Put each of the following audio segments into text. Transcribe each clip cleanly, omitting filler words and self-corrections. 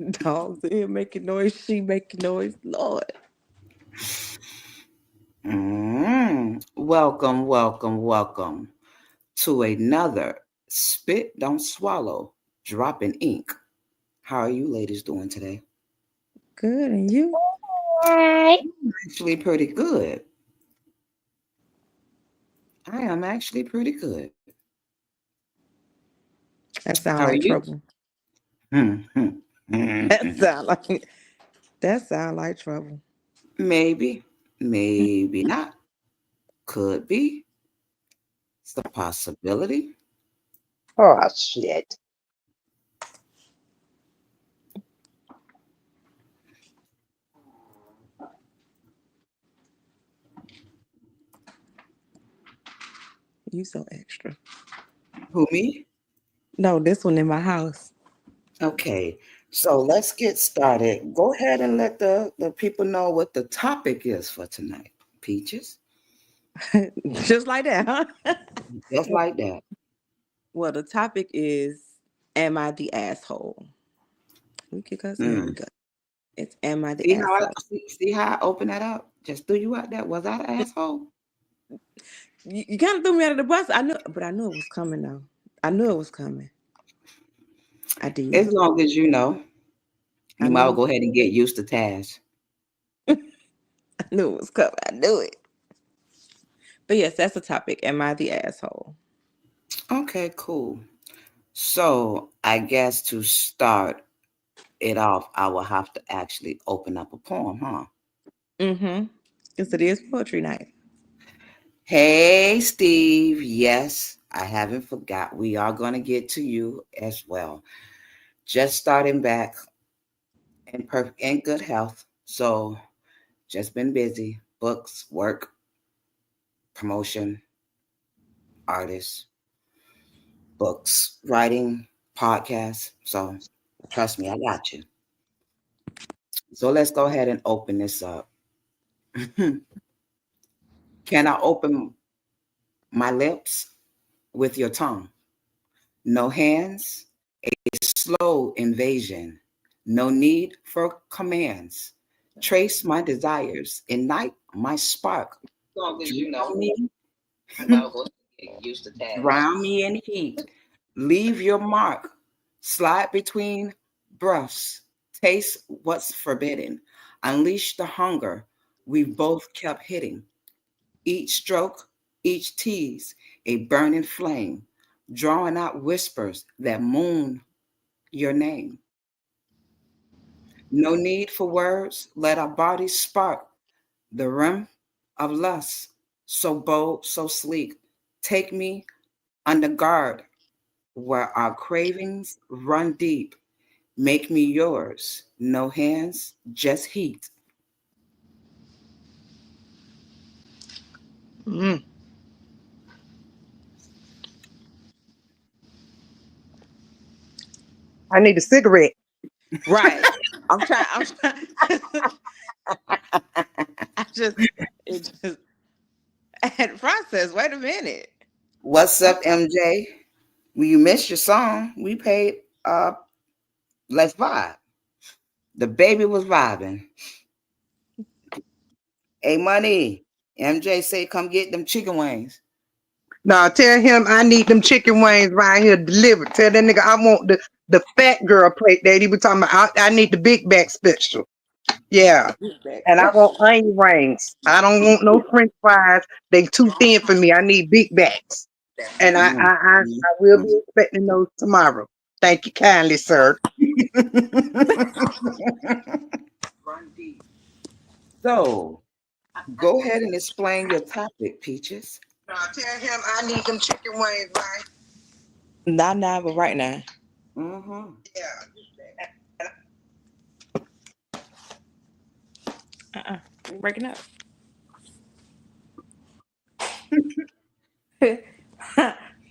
Dogs in here making noise. She making noise. Lord. Welcome, welcome, welcome to another Spit Don't Swallow Dropping Ink. How are you ladies doing today? Good. And you? Right. Actually, pretty good. I am actually pretty good. That How sound are like you? trouble. Hmm, hmm, hmm, That hmm. sound like that sound like trouble. Maybe, maybe not. Could be. It's a possibility. Oh shit. You so extra. Who, me? No, this one in my house. Okay, so let's get started. Go ahead and let the people know what the topic is for tonight. Peaches, Just like that, huh? just like that. Well, the topic is, am I the asshole? We kick us in. Here we Mm. go. It's, am I the See how asshole? see how I open that up? Just threw you out there. Was I the asshole? You kind of threw me out of the bus. I knew, but I knew it was coming though. I knew it was coming. I As did. long as you know, I you might well knew. go ahead and get used to Taz. I knew it was coming. I knew it. But yes, that's the topic. Am I the asshole? Okay, cool. So I guess to start it off, I will have to actually open up a poem, huh? Mm-hmm. Yes, it is poetry night. Hey, Steve. Yes, I haven't forgot. We are going to get to you as well. Just starting back in good health. So just been busy. Books, work, promotion, artists, books, writing, podcasts. So trust me, I got you. So let's go ahead and open this up. Can I open my lips with your tongue? No hands, a slow invasion. No need for commands. Trace my desires, ignite my spark. As long as you Drown know, me, you might go get used to Taz. drown me in heat. Leave your mark. Slide between breaths. Taste what's forbidden. Unleash the hunger we've both kept hitting. Each stroke, each tease, a burning flame, drawing out whispers that moon your name. No need for words, let our bodies spark the rim of lust, so bold, so sleek. Take me under guard where our cravings run deep. Make me yours, no hands, just heat. Mm. I need a cigarette. Right. I'm trying. I'm trying. I just it just I had process. Wait a minute. What's I'm up, MJ? Well, you missed your song. We paid let's vibe. The baby was vibing. Hey, money. MJ say, come get them chicken wings. Now tell him I need them chicken wings right here delivered. Tell that nigga I want the fat girl plate that he was talking about. I need the big back special. Yeah. back And I want special. onion rings. I don't want no French fries. They too thin for me. I need big backs. And Mm, mm, I will mm. be expecting those tomorrow. Thank you kindly, sir. So, go ahead and explain your topic, Peaches. Now tell him I need them chicken wings, right? Not now, but right now. Mm-hmm. Yeah. We're breaking up.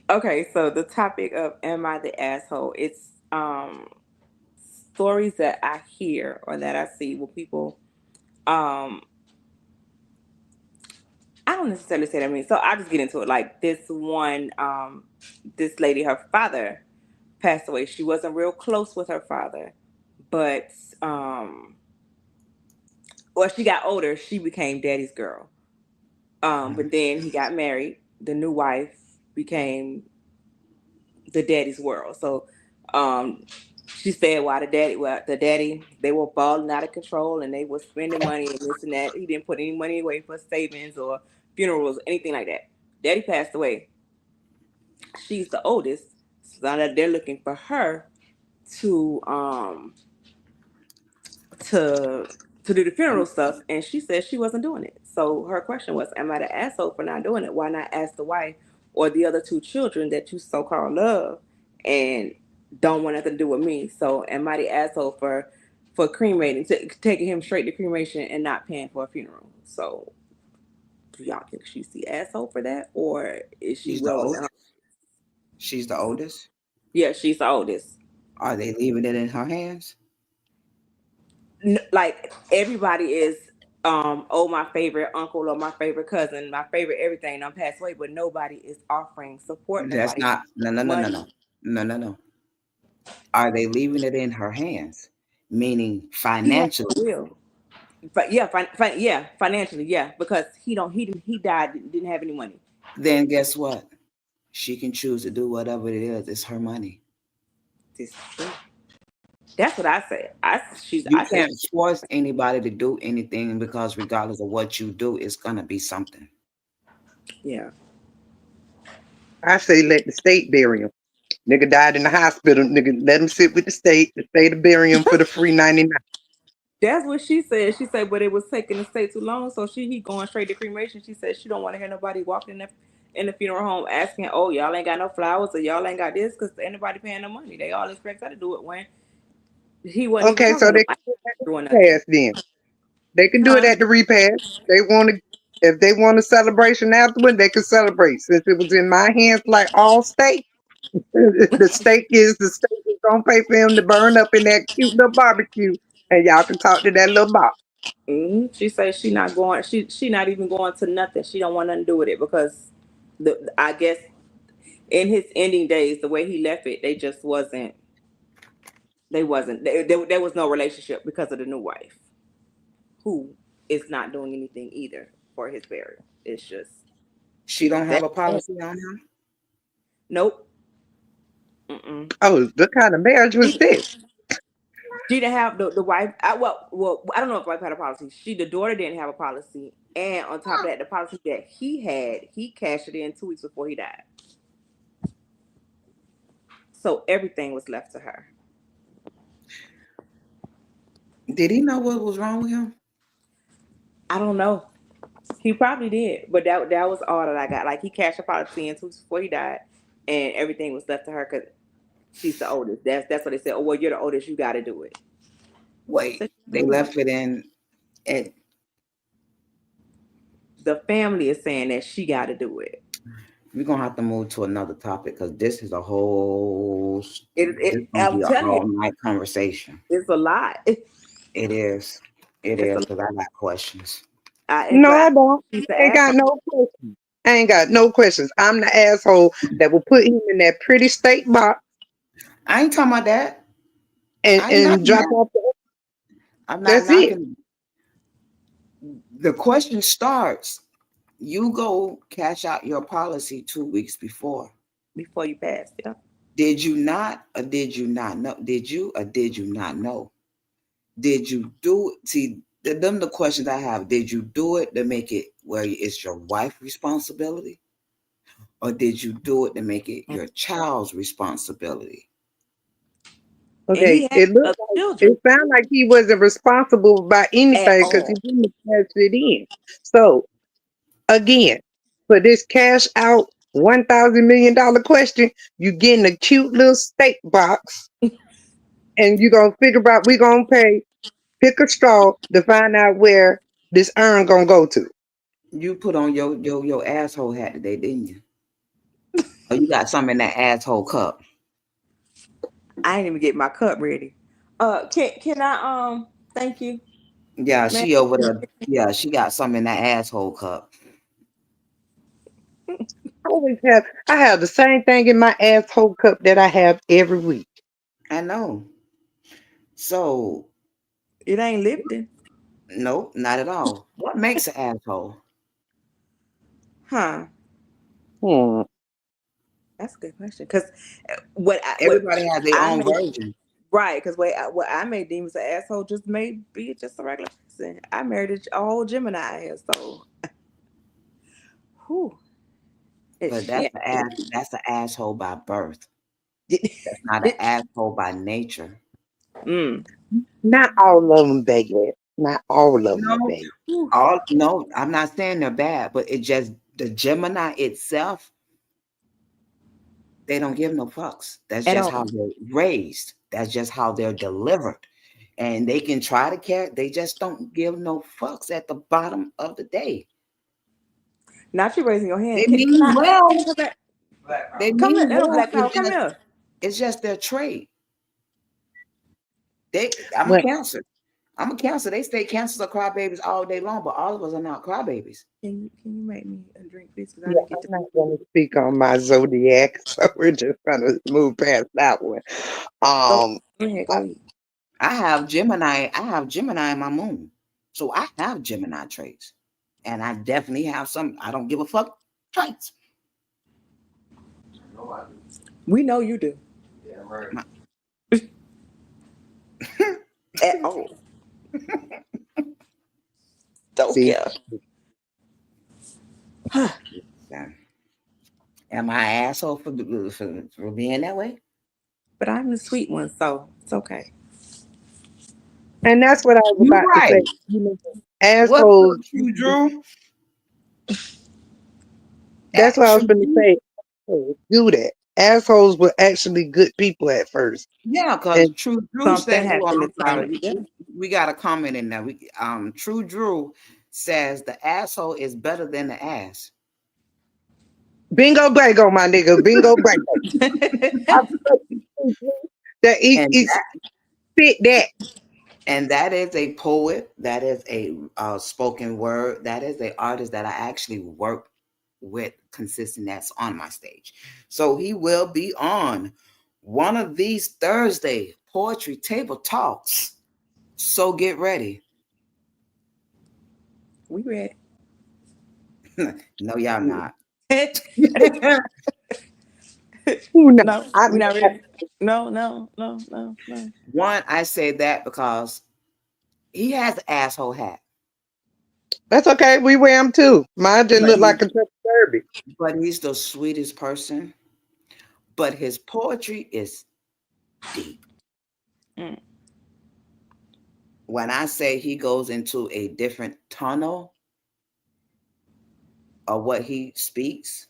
Okay, so the topic of am I the asshole? It's stories that I hear or that I see where people um I don't necessarily say that I mean, so I'll just get into it. Like this one, this lady, her father passed away. She wasn't real close with her father, but well, she got older, she became daddy's girl. But then he got married. The new wife became the daddy's world. So, um, she said, "Why the daddy, they were balling out of control and they were spending money and this and that. He didn't put any money away for savings or funerals, anything like that. Daddy passed away. She's the oldest, so now that they're looking for her to to to do the funeral stuff, and she said she wasn't doing it. So her question was, "Am I the asshole for not doing it? Why not ask the wife or the other two children that you so called love and don't want nothing to do with me? So am I the asshole for cremating, taking him straight to cremation and not paying for a funeral? So do y'all think she's the asshole for that, or is she She's the well within her? oldest. She's the oldest. Yeah, she's the oldest. Are they leaving it in her hands? Like everybody is oh, my favorite uncle or my favorite cousin, my favorite everything, I'm passed away, but nobody is offering support, That's nobody not. No, no, no, no, money. no, no, no, no. Are they leaving it in her hands? Meaning He has a financially. will, but yeah, yeah, financially, yeah, because he died, didn't have any money. Then guess what? She can choose to do whatever it is. It's her money. This is true. That's what I said. You I said can't force anybody to do anything because regardless of what you do, it's gonna be something. yeah. I say let the state bury him. Nigga died in the hospital. Nigga, let him sit with the state. The state to bury him for the free 99. That's what she said. She said, but it was taking the state too long, so he going straight to cremation. She said she don't want to hear nobody walking in the funeral home asking, "Oh, y'all ain't got no flowers or y'all ain't got this," because anybody paying the money. They all expect her to do it when he wasn't even Okay, talking so to they can nobody do it at the doing nothing. repast then. They can do it Huh? at the repast. They want to, if they want a celebration afterward, they can celebrate. Since it was in my hands, like all state, the state is gonna pay for him to burn up in that cute little barbecue, and y'all can talk to that little box. She says she not going. She not even going to nothing. She don't want nothing to do with it because I guess in his ending days, the way he left it, they just wasn't. They wasn't. There was no relationship because of the new wife, who is not doing anything either for his burial. It's just She don't have that. a policy on him. Nope. Mm-mm. Oh, what kind of marriage was She, this? she didn't have the wife. Well, I don't know if the wife had a policy. The daughter didn't have a policy, and on top of that, the policy that he had, he cashed it in 2 weeks before he died. So everything was left to her. Did he know what was wrong with him? I don't know. He probably did, but that was all that I got. Like he cashed a policy in 2 weeks before he died, and everything was left to her because she's the oldest. That's what they said. Oh well, you're the oldest. You got to do it. Wait, So they left it in. It, the family is saying that she got to do it. we're gonna have to move to another topic because this is a whole. This gonna I'm be an telling you, all night conversation. it's a lot. It is. It It's a is lot. because I got questions. No, But I don't. she's the I ain't got asshole. no questions. I ain't got no questions. I'm the asshole that will put him in that pretty state box I ain't talking about that. and, I ain't and knocking drop that. off the. I'm not That's it. knocking. The question starts. You go cash out your policy 2 weeks before. Before you pass. Yeah. Did you not, or did you not know? Did you, or did you not know? Did you do? See, them the questions I have. Did you do it to make it where it's your wife's responsibility, or did you do it to make it your child's responsibility? And Okay, he had it looked other like children it sounded like he wasn't responsible about at anything because he all. didn't cash it in. So again, for this cash out $1,000 million question, you getting a cute little steak box, and you gonna figure out we gonna pick a straw to find out where this urn gonna go to. You put on your asshole hat today, didn't you? Oh, you got something in that asshole cup. I ain't even get my cup ready. Can I thank you, Yeah, man? she over there. Yeah, she got something in that asshole cup. I have the same thing in my asshole cup that I have every week. I know. So, It ain't lifting. nope, not at all. What makes an asshole? Huh. Hmm. That's a good question. Because what Everybody has their I own may version. right, because what I may deem as an asshole just may be just a regular person. I married a whole Gemini here, so whew, it's But that's shit. the ass. That's the asshole by birth. That's not an asshole by nature. mm. Not all of them, baby. Not all of them, No, baby. Whew. all no. I'm not saying they're bad, but it just the Gemini itself. They don't give no fucks. That's At just how all. they're raised. That's just how they're delivered. And they can try to care. They just don't give no fucks at the bottom of the day. Not you raising your They hand. Can mean can you well. come back? They Come here, mean little well. black power. Come here. It's just their trait. I'm a Well, Cancer. I'm a Cancer. They say Cancers are crybabies all day long, but all of us are not crybabies. Can you make me a drink, please? Because I yeah, didn't get I'm to. not going to speak on my zodiac, so we're just going to move past that one. Go, Um, go ahead. Go I- ahead. I have Gemini. I have Gemini in my moon. So I have Gemini traits. And I definitely have some I don't give a fuck traits. We know you do. My- At all. Don't see, care. Yeah. Am I an asshole for being that way? But I'm the sweet one, so it's okay. and that's what I was You're about to say. right. You know, What's assholes. up, True Drew? That's what I was True going to Drew? say. Assholes do that. Assholes were actually good people at first, Yeah, because and True Drew Something said, hold on, happened I'm to turn sorry. it. Yeah. We got a comment in there. True Drew says the asshole is better than the ass. bingo bango, my nigga, bingo bango. I that And it fit that. that is a poet. That is a spoken word. That is a artist that I actually work with consistent. That's on my stage. So he will be on one of these Thursday poetry table talks. So get ready. We ready. No, y'all not. Who knows? No, I, we not ready. No, no, no, no, no. One, I say that because he has an asshole hat, that's okay. We wear them too. Mine just but look like a derby. he's the sweetest person. But his poetry is deep. Mm. When I say he goes into a different tunnel of what he speaks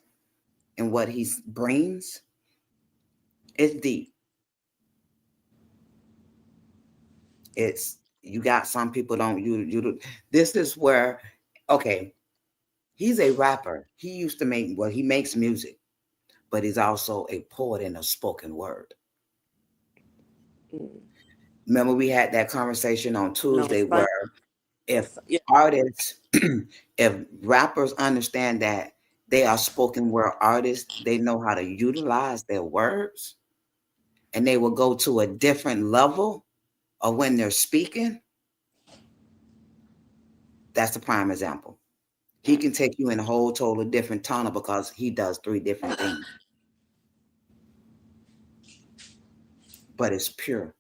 and what he brings, it's deep. It's you got some people don't you. This is where okay. He's a rapper. He used to he makes music, but he's also a poet and a spoken word. Mm. Remember, we had that conversation on No, Tuesday it's fine. where if Yeah. artists, if rappers understand that they are spoken word artists, they know how to utilize their words and they will go to a different level of when they're speaking. That's the prime example. He can take you in a whole total different tunnel because he does three different things, but it's pure.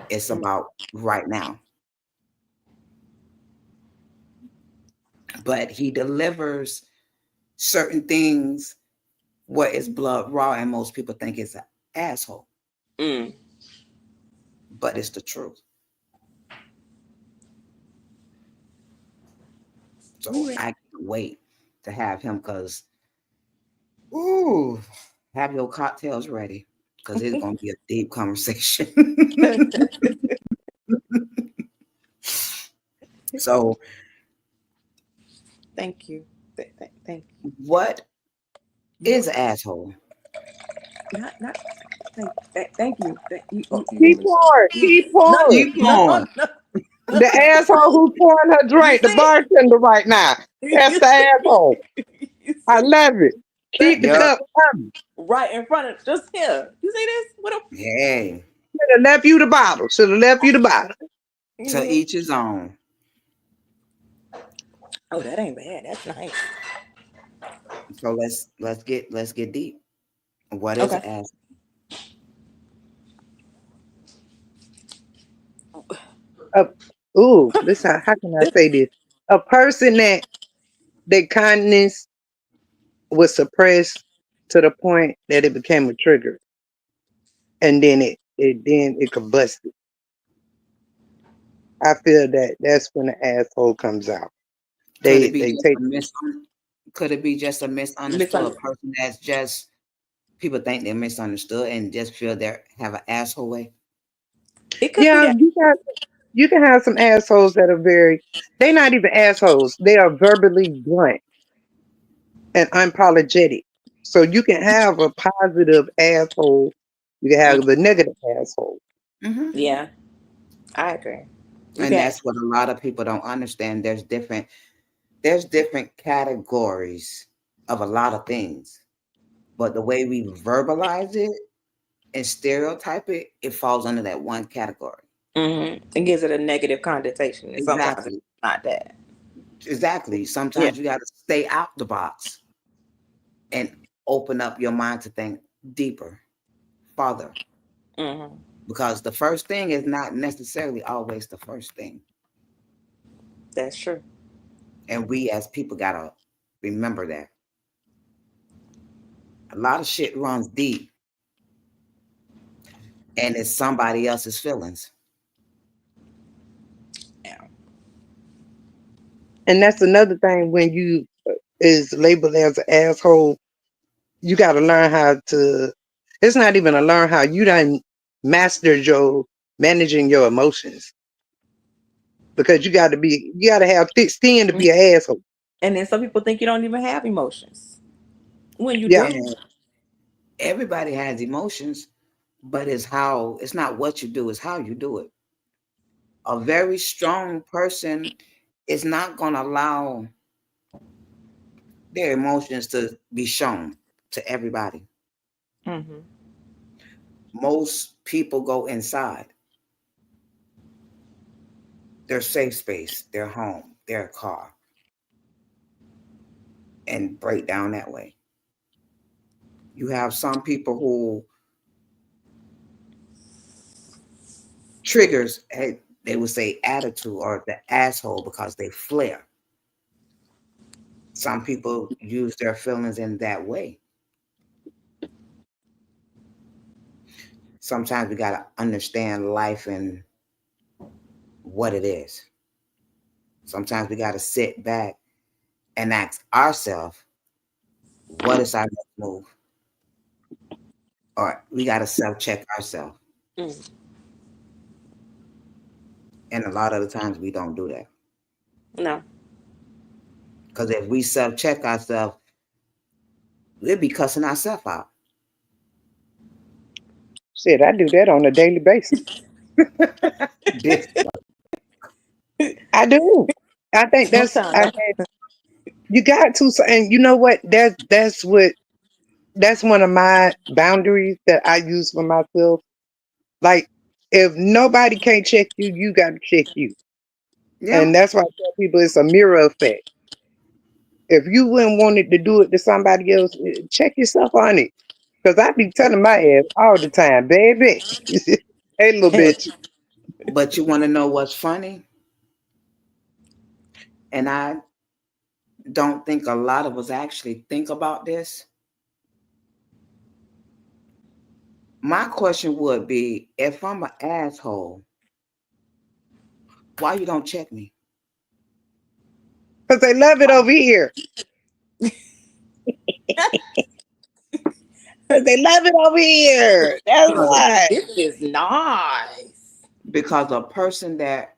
It's Mm. about right now. But he delivers certain things what is blood raw, and most people think it's an asshole, Mm. but it's the truth. We So ready. I can't wait to have him because, ooh, have your cocktails ready because it's going to be a deep conversation. So, Thank you. Thank what you. is an asshole? Not. Thank you. Keep pouring, keep No, pouring. Keep no, on. no. The asshole who pouring her You drink, the see? bartender right now. That's You the see? asshole. You I see? love it. That Keep the Yep. cup coming. right in front of just here. You see this? What a Hey. Should have left you the bottle. Should have left you the bottle. To each his own. Oh, that ain't bad. That's nice. So let's get deep. What is Okay. an ass? Uh, ooh, this how can I say this? A person that their kindness was suppressed to the point that it became a trigger, and then it combusted. I feel that that's when the asshole comes out. Could it be They just take a could it be just a misunderstood Misunderstood. person that's just people think they're misunderstood and just feel they have an asshole way? It could be yeah, that. you can have some assholes that are very they're not even assholes. They are verbally blunt and unapologetic. So you can have a positive asshole, you can have the negative asshole. Hmm. Yeah, I agree. You And can. that's what a lot of people don't understand. There's different categories of a lot of things, but the way we verbalize it and stereotype it, it falls under that one category. It gives it a negative connotation, and sometimes it's Exactly. not that. Exactly. Yeah. Sometimes you got to stay out the box and open up your mind to think deeper, farther. hmm Because the first thing is not necessarily always the first thing. That's true. And we as people got to remember that. A lot of shit runs deep and it's somebody else's feelings. Yeah. And that's another thing when you is labeled as an asshole, you got to learn how to. It's not even a learn how you done mastered your managing your emotions because you got to have thick skin to be an asshole. And then some people think you don't even have emotions when you Yeah, do. And everybody has emotions, but it's not what you do, it's how you do it. A very strong person is not going to allow their emotions to be shown to everybody. hmm Most people go inside their safe space, their home, their car, and break down that way. You have some people who triggers, they would say attitude or the asshole because they flare. Some people use their feelings in that way. Sometimes we got to understand life and what it is. Sometimes we got to sit back and ask ourselves, what is our next move? Or we got to self check ourselves. mm And a lot of the times we don't do that. No. Because if we self check ourselves, we'll be cussing ourselves out. shit, I do that on a daily basis. This, I do. I think Sometimes I, you got to, and you know what? That's one of my boundaries that I use for myself. Like, if nobody can't check you, you got to check you. yeah. And that's why I tell people it's a mirror effect. If you wouldn't want it to do it to somebody else, check yourself on it. Because I be telling my ass all the time, baby, hey, little bitch. But you want to know what's funny? And I don't think a lot of us actually think about this. My question would be if I'm an asshole, why you don't check me? Because they love it over here. Because they love it over here. That's why. this is nice. Because a person that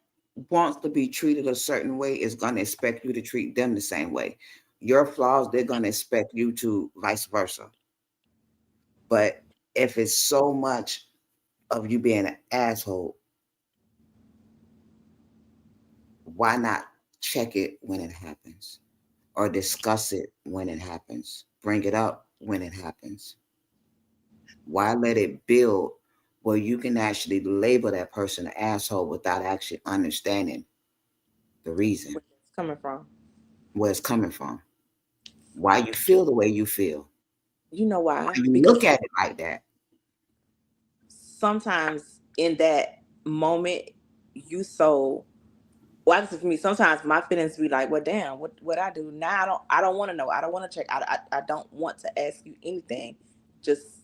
wants to be treated a certain way is going to expect you to treat them the same way. Your flaws, they're going to expect you to vice versa. But if it's so much of you being an asshole, why not check it when it happens or discuss it when it happens? Bring it up when it happens. Why let it build where you can actually label that person an asshole without actually understanding the reason, Where it's coming from. where it's coming from, why you feel the way you feel, You know why why? you look Because at it like that. sometimes in that moment, you so well, actually for me, sometimes my feelings be like, well, damn, what I do now? I don't want to know. I don't want to check. I don't want to ask you anything. Just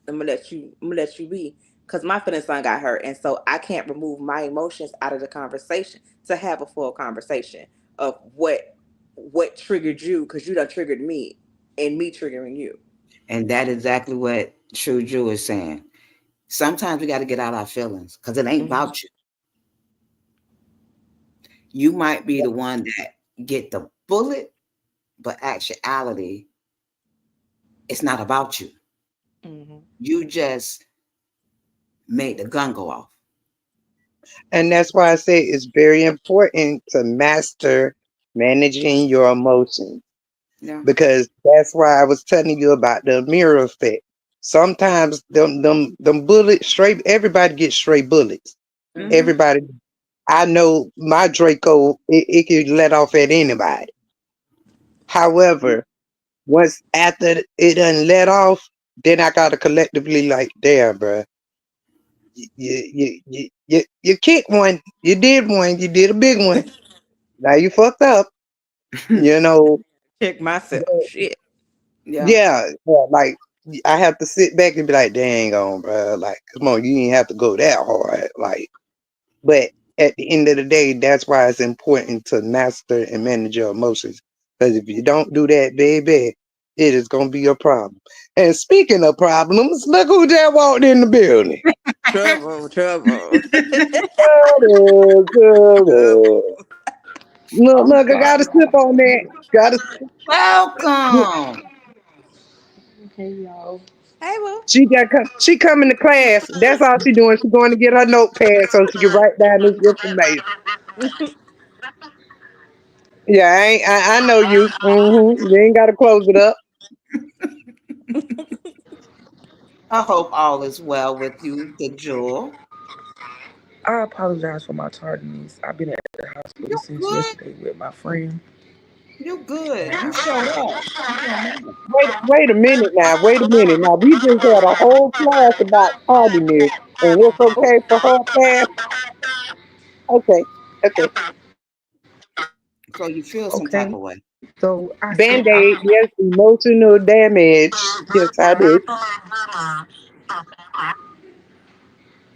I'm gonna let you be, because my feelings done got hurt, and so I can't remove my emotions out of the conversation to have a full conversation of what triggered you, because you done triggered me, and me triggering you. And that exactly what True Jew is saying. Sometimes we got to get out our feelings because it ain't Hmm. about you. You might be the one that get the bullet, but actuality, it's not about you. Hmm. You just made the gun go off. And that's why I say it's very important to master managing your emotions, Yeah. because that's why I was telling you about the mirror effect. Sometimes them bullets straight, everybody gets straight bullets. Hmm. Everybody, I know my Draco, it can let off at anybody. However, once after it done let off, then I gotta collectively like, damn, bro, you kicked one, you did a big one. Now you fucked up, you know. Check myself. Shit. Yeah. Yeah, like I have to sit back and be like, dang on, bro, like, come on, you ain't have to go that hard, like. But at the end of the day, that's why it's important to master and manage your emotions. Because if you don't do that, baby, it is gonna be a problem. And speaking of problems, look who just walked in the building. Trouble, trouble. Look, I'm look, I gotta sorry. sip on that. Gotta. Welcome. Hey y'all. Hey, boo. She coming to class. That's all she doing. She going to get her notepad so she can write down this information. Yeah, I know you. You ain't gotta close it up. I hope all is well with you, the jewel. I apologize for my tardiness. I've been at the hospital You since good? yesterday with my friend. You good? You showed up. You don't mind. Wait a minute now. Wait a minute now. We just had a whole class about tardiness, and it's okay for her class. Okay, okay. So you feel some Okay, type of way. so I said, Band-aid, yes, emotional damage. Yes, I did.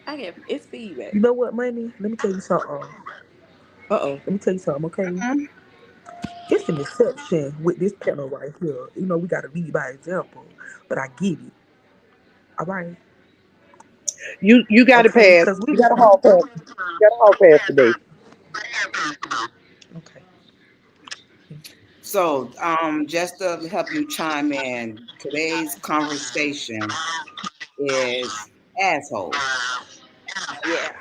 I get it's feedback. you know what, money? Let me tell you something. Uh oh. Let me tell you something, okay? Mhm. It's an exception with this panel right here. You know, we got to lead by example, but I get it. All right, You got to okay, pass. because we You was got a hall pass. You got a hall pass today. okay. So, just to help you chime in, today's conversation is assholes. Yeah.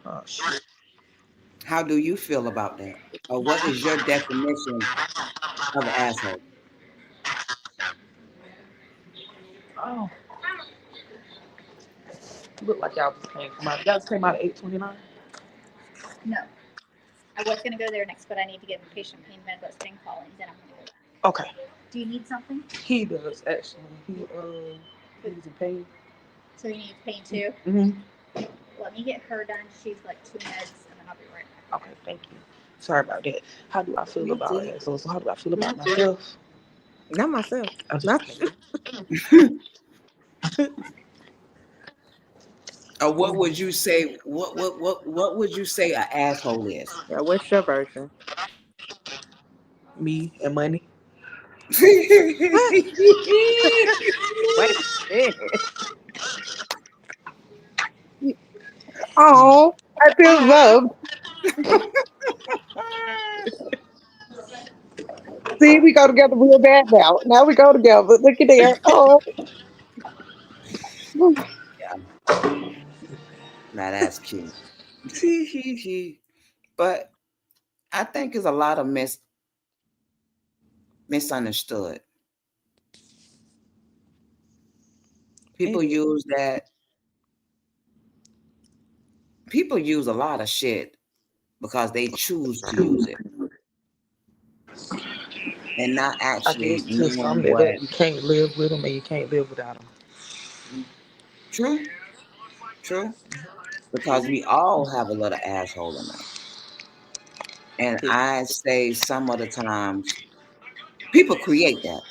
Oh shit. How do you feel about that? Or what is your definition of an asshole? Oh, look like y'all just came from out. Y'all just came out at 8:29. No. I was going to go there next, but I need to get a patient pain med that's been calling. Then I'm going to go back. Okay, Do you need something? he does actually. He's in pain. So you need pain too? Mm-hmm. Let me get her done. She's like 2 meds, and then I'll be right back. Okay, thank you. Sorry about that. How do I feel You about good? it? So how do I feel about myself? Not myself. I'm just Nothing. playing. Or what would you say? What would you say an asshole is? Yeah, what's your version? Me and money. Wait a minute. Oh, I feel loved. See, we go together real bad now. Now we go together. Look at there. Oh, Yeah, now that's cute. But I think it's a lot of misunderstood. It People is. use that people use a lot of shit because they choose to use it and not I guess actually to knowing some what. that you can't live with them and you can't live without them. True, true. Because we all have a little asshole in us. And I say some of the times people create that.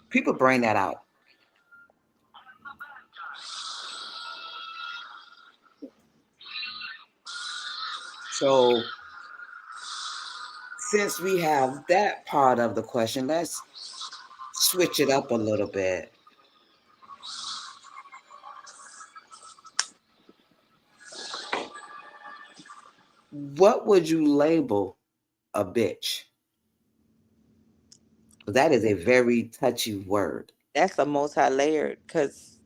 People bring that out. So since we have that part of the question, let's switch it up a little bit. What would you label a bitch? That is a very touchy word. That's a multi-layered because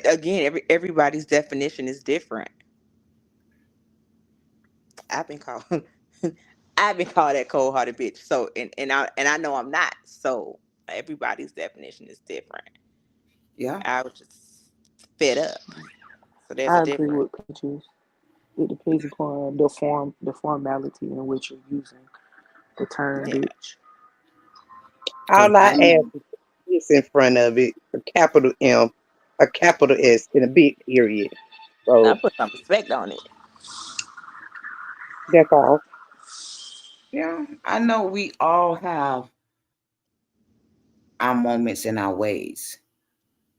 again, everybody's definition is different. I've been called I've been called that cold hearted bitch. So and I know I'm not. So everybody's definition is different. Yeah. I was just fed up. So there's a I agree difference. with Peaches. It depends upon the formality in which you're using the term Yeah. bitch. Because All I ask is this in front of it, a capital M, a capital S, and a big period. I So put some respect on it. that's all. yeah, I know we all have our moments and our ways.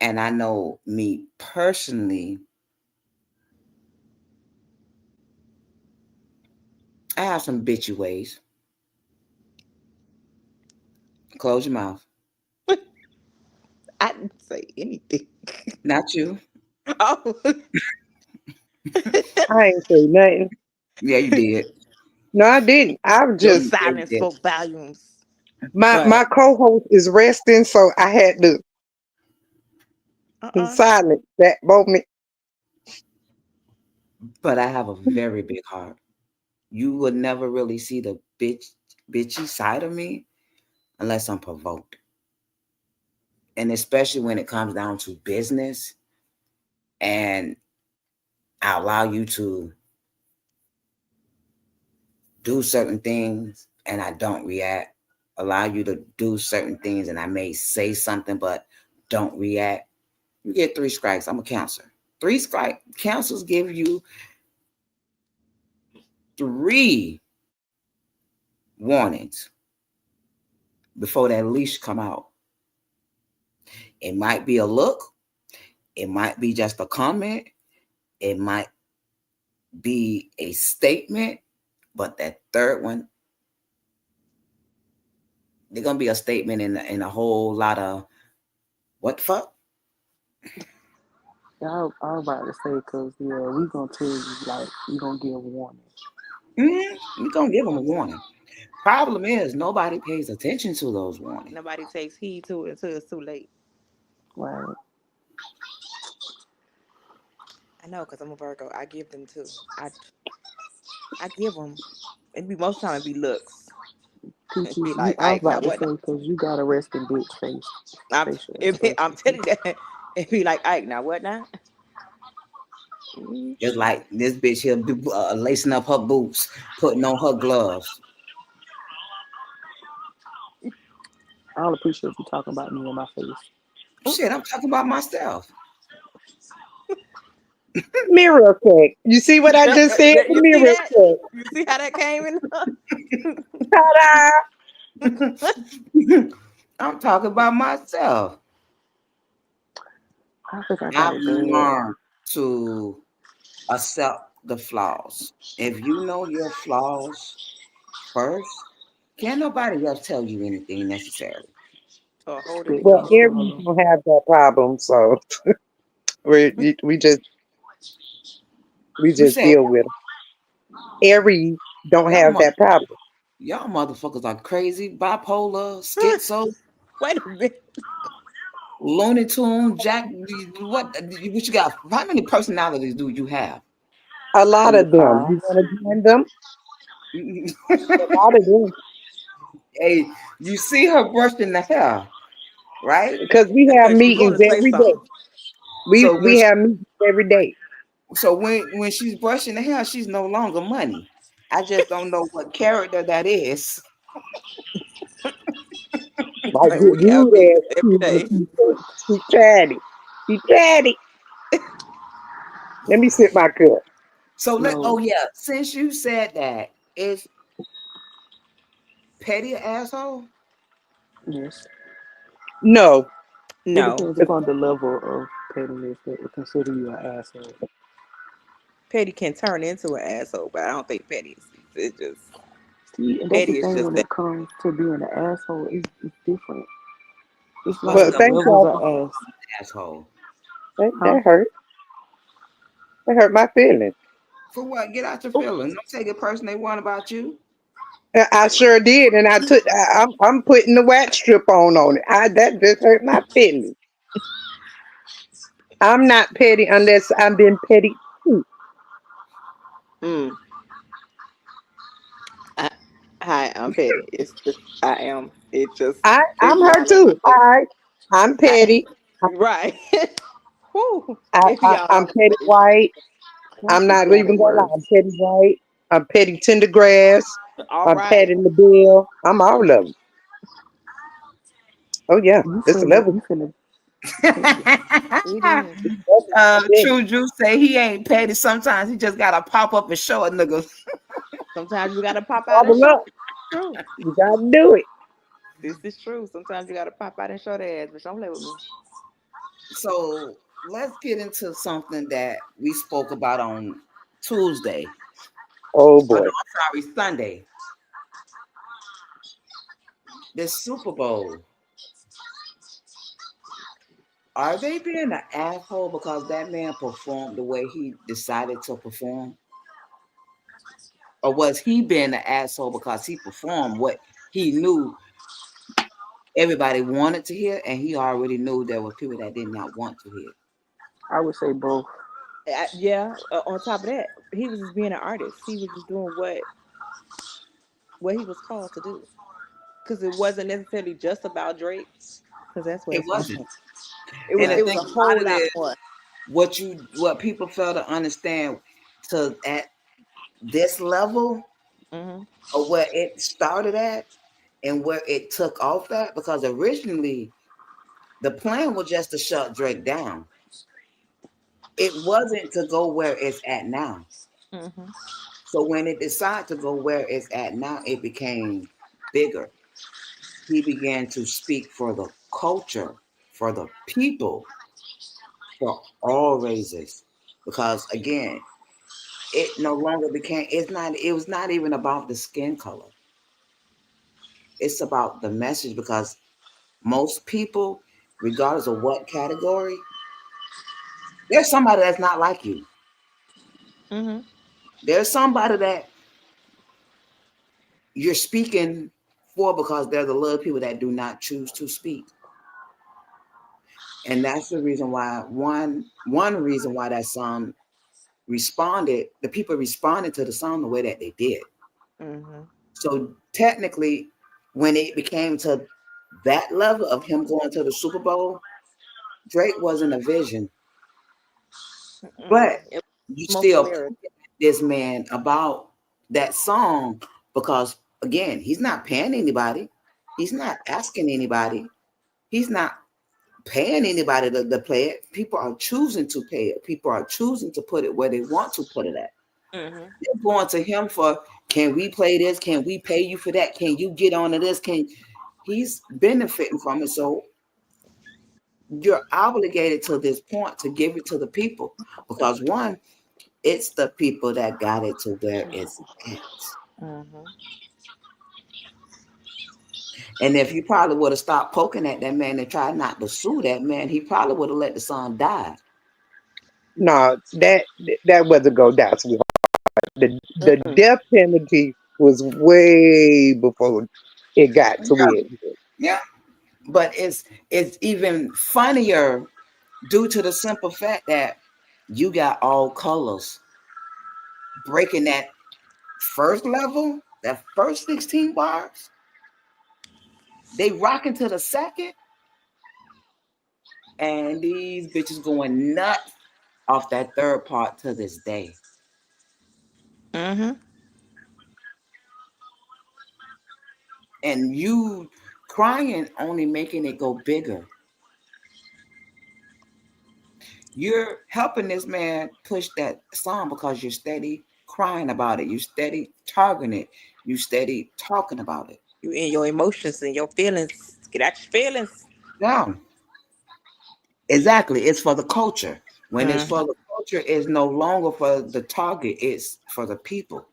And I know me personally, I have some bitchy ways. Close your mouth. I didn't say anything. Not you. Oh, I ain't say nothing. Yeah, you did. No, I didn't. I was your just Yeah, you silence did. spoke volumes. my But my co-host is resting, so I had to uh-uh. silence that moment. But I have a very big heart. You would never really see the bitchy side of me unless I'm provoked. And especially when it comes down to business and I allow you to do certain things and I don't react, allow you to do certain things and I may say something but don't react. You get 3 strikes. I'm a counselor. 3 strike counselors give you 3 warnings before that leash come out. It might be a look, it might be just a comment, it might be a statement, but that third one, they're gonna be a statement in a whole lot of what the fuck? I was about to say because yeah, we gonna tell you like we gonna give warning. We're gonna give them a warning. Problem is nobody pays attention to those warnings. Nobody takes heed to it until it's too late. Right. I know because I'm a Virgo. I give them too. I give them. It be most time it be looks. Peaches, It be like, I was Ike, now about to what? say because you got a resting bitch facial I'm expression. telling you that. It be like, Ike, now what now? Just like this bitch here lacing up her boots, putting on her gloves. I don't appreciate you talking about me in my face. Shit, I'm talking about myself. Mirror effect. You see what I just said? The You see mirror that? effect. You see how that came in? Ta-da! I'm talking about myself. I think I got I've it bad. learned to accept the flaws. If you know your flaws first, can't nobody else tell you anything necessarily. Or hold it Well, against Spectrum you. Aries swallow. don't have that problem, so we You just said deal with it. Aries don't y'all have that problem. y'all motherfuckers are crazy, bipolar, schizo, Wait a minute. Looney Tune, Jack. What you got? How many personalities do you have? A lot Three, of them. five. You want to join them? A lot of them. Hey, you see her brushing the hair, right? Because we have Because she want meetings to say every day. something. We So when we have meetings every day. so when she's brushing the hair, she's no longer money. I just don't know what character that is. Like And good we have rude meetings ass every people. day. She tried it. She tried it. Let me sip my cup. So No, oh yeah, since you said that, is Petty an asshole? yes. No. It No, depends upon the level of pettiness that would consider you an asshole. Petty can turn into an asshole, but I don't think Petty is. It's just See, and that's the Petty is thing just when that. it comes to being an asshole, it's different. It's What's like Well, the thank levels y'all. of ass. asshole? Huh? That hurt. That hurt my feelings. For what? Get out your feelings. Don't take it personally. What about you? I sure did, and I took. I'm putting the wax strip on it. That just hurt my feelings. I'm not petty unless I'm being petty too. Mm, I, hi, I'm Petty. It's just I am. It just I'm if her y'all too. understand. I'm I, petty. right. Whew. If y'all I'm petty understand. white. Watch I'm your not petty even gonna lie. words. I'm petty white. I'm petty tendergrass. All I'm right. petty LaBelle. I'm all of them. Oh yeah, You it's a finna, level. you finna, It is. True Juice say he ain't petty. Sometimes he just gotta pop up and show a nigga. Sometimes you gotta pop out and Bubble show. up. True. You gotta do it. This is true. Sometimes you gotta pop out and show their ass, but don't play with me. So let's get into something that we spoke about on Tuesday. Oh Oh no, boy. I'm sorry, Sunday. This Super Bowl. Are they being an asshole because that man performed the way he decided to perform? Or was he being an asshole because he performed what he knew everybody wanted to hear and he already knew there were people that did not want to hear? I would say both. Yeah. On top of that, he was just being an artist. He was just doing what he was called to do. Because it wasn't necessarily just about Drake. Because that's what It it's wasn't. become. It And was. the It Right. was thing a about whole it lot is more. what people fail to understand to at this level Hmm. of where it started at and where it took off at, because originally the plan was just to shut Drake down. It wasn't to go where it's at now. Hmm. So when it decided to go where it's at now, it became bigger. He began to speak for the culture, for the people, for all races. Because again, it no longer became, it was not even about the skin color. It's about the message, because most people, regardless of what category, there's somebody that's not like you. Hmm. There's somebody that you're speaking for because there's a lot of people that do not choose to speak. And that's the reason why one reason why that song the people responded to the song the way that they did. Hmm. So technically, when it became to that level of him going to the Super Bowl, Drake wasn't a vision, but It you was smoke and still mirrors. this man about that song because again, he's not paying anybody, he's not asking anybody, he's not paying anybody to play it. People are choosing to pay it. People are choosing to put it where they want to put it at. Hmm. They're going to him for, can we play this? Can we pay you for that? Can you get onto this? Can he's benefiting from it? So you're obligated to this point to give it to the people because one, it's the people that got it to where it's at. Hmm. And if you probably would have stopped poking at that man and tried not to sue that man, he probably would have let the song die. No, that wasn't go down, sweetheart. The Mm-mm. death penalty was way before it got to where Yeah, it is. yeah. But it's even funnier due to the simple fact that you got all colors breaking that first level, that first 16 bars. They rocking to the second. And these bitches going nuts off that third part to this day. Mm-hmm. And you crying only making it go bigger. You're helping this man push that song because you're steady crying about it. You steady targeting it. You steady talking about it. You in your emotions and your feelings. Get out your feelings. Yeah, exactly. It's for the culture. When it's Mm-hmm. for the culture, it's no longer for the target. It's for the people.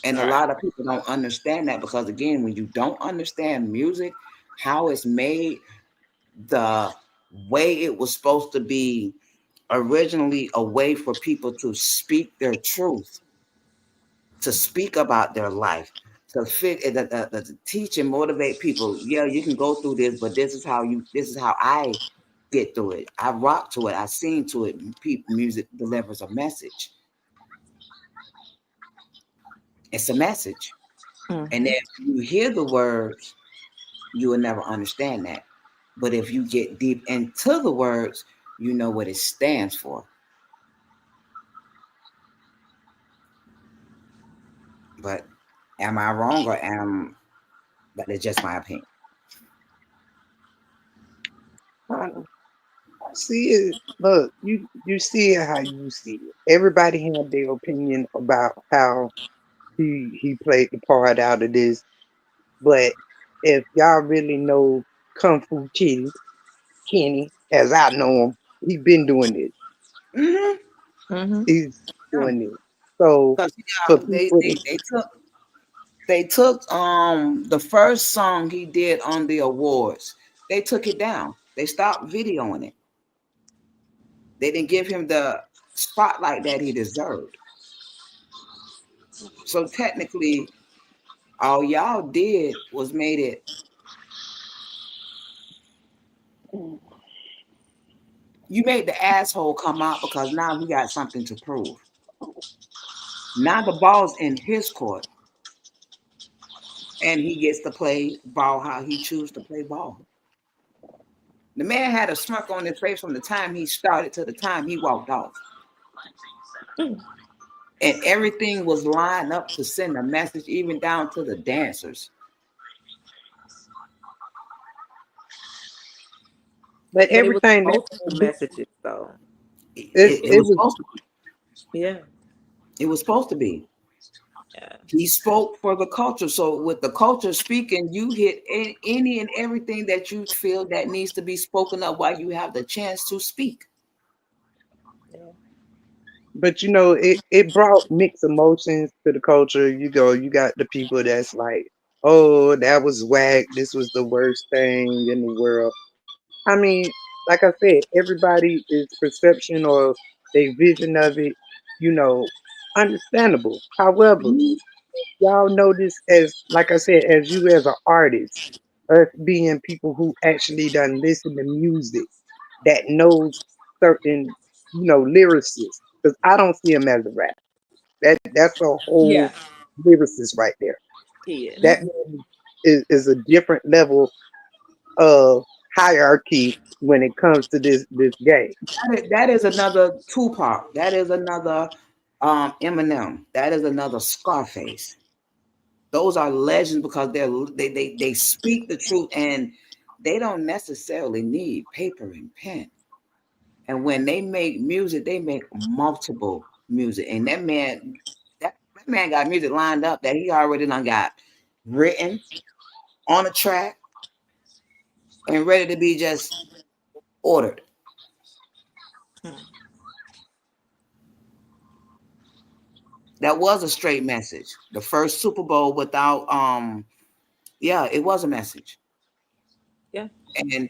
And a Right. lot of people don't understand that because, again, when you don't understand music, how it's made, the way it was supposed to be originally a way for people to speak their truth, to speak about their life, to teach and motivate people. Yeah, you can go through this, but this is how I get through it. I rock to it. I sing to it. Music delivers a message. It's a message. And Mm-hmm. if you hear the words, you will never understand that. But if you get deep into the words, you know what it stands for. But am I wrong or am that is just my opinion? I see it. Look, you see it how you see it. Everybody had their opinion about how he played the part out of this. But if y'all really know Kung Fu Kenny, as I know him, he been doing this. Mm-hmm. Mm-hmm. He's Yeah. doing this. So Because for they, people they to, they took the first song he did on the awards, they took it down. They stopped videoing it. They didn't give him the spotlight that he deserved. So technically, all y'all did was made it. You made the asshole come out because now he got something to prove. Now the ball's in his court, and he gets to play ball how he chooses to play ball. The man had a smirk on his face from the time he started to the time he walked off. And everything was lined up to send a message, even down to the dancers. but But it was everything that multiple messages, though. It it was was supposed to be. Yeah. It was supposed to be. Yeah. He spoke for the culture. So with the culture speaking, you hit any and everything that you feel that needs to be spoken of while you have the chance to speak. Yeah. but it brought mixed emotions to the culture. You got the people that's like, oh, that was whack. This was the worst thing in the world. I mean, like I said, everybody is perception or their vision of it, you know, understandable. However, Mhm. y'all know this as, like I said, as you as an artist, us being people who actually done listen to music that knows certain, lyricists. Because I don't see him as a rap. That's a whole Yeah. lyricist right there. He is. Mhm. That man is a different level of hierarchy when it comes to this game. That is another Tupac. That is another Eminem. That is another Scarface. Those are legends because they speak the truth and they don't necessarily need paper and pen. And when they make music, they make multiple music. And that man got music lined up that he already done got written on a track and ready to be just ordered. That was a straight message. The first Super Bowl without yeah, it was a message. Yeah. And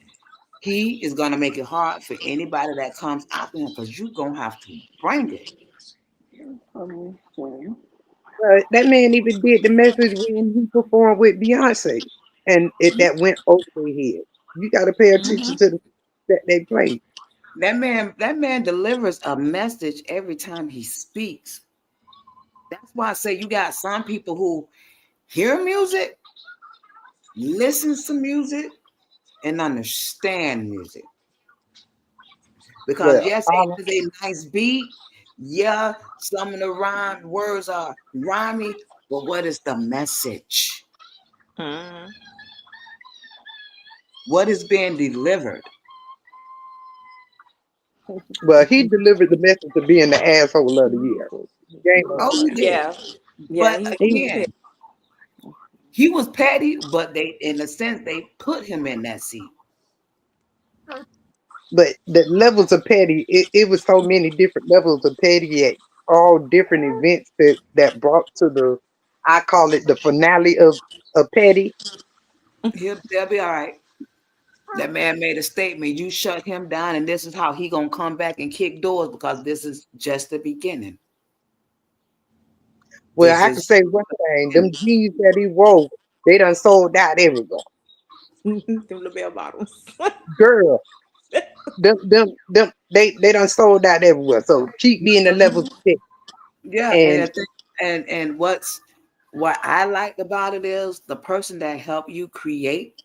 he is gonna make it hard for anybody that comes after him because you're gonna have to bring it. That man even did the message when he performed with Beyonce, and it that went over their head. You got to pay attention Mhm. to the that they play. That man delivers a message every time he speaks. That's why I say you got some people who hear music, listens to music, and understand music. Because Well, yes, it is a nice beat. Yeah, some of the rhyme words are rhymey, but what is the message? Mm-hmm. What is being delivered? well, he delivered the message of being the asshole of the year. Game over. Oh, he did. Yeah. Yeah, But he He, was again, he was petty, but they, in a sense, they put him in that seat. but the levels of petty, it was so many different levels of petty at all different events that brought to the, I call it the finale of petty. They'll be all right. That man made a statement. You shut him down, and this is how he gonna come back and kick doors because this is just the beginning. Well, This I can is say one thing: them jeans that he wore, they done sold out everywhere. them little bell bottoms. Girl, they done sold out everywhere. So keep being the levels of petty. yeah, and And I think, and what I liked about it is the person that helped you create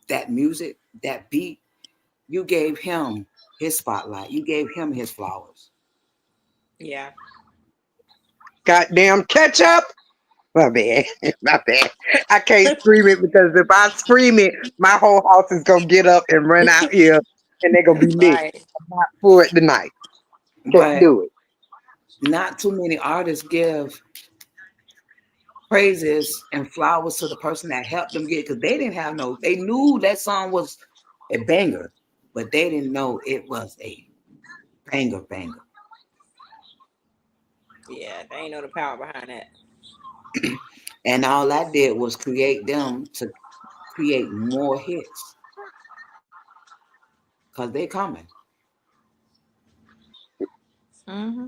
that music, that beat. You gave him his spotlight. You gave him his flowers. Yeah. goddamn ketchup. My bad. My bad. I can't scream it because if I scream it, my whole house is gonna get up and run out here and they're gonna be lit. Right. I'm not for it tonight. Can't But do it. not too many artists give praises and flowers to the person that helped them get, because they didn't have no, they knew that song was a banger, but they didn't know it was a banger. Yeah, they ain't know the power behind that. And all I did was create them to create more hits because they coming. Mm-hmm.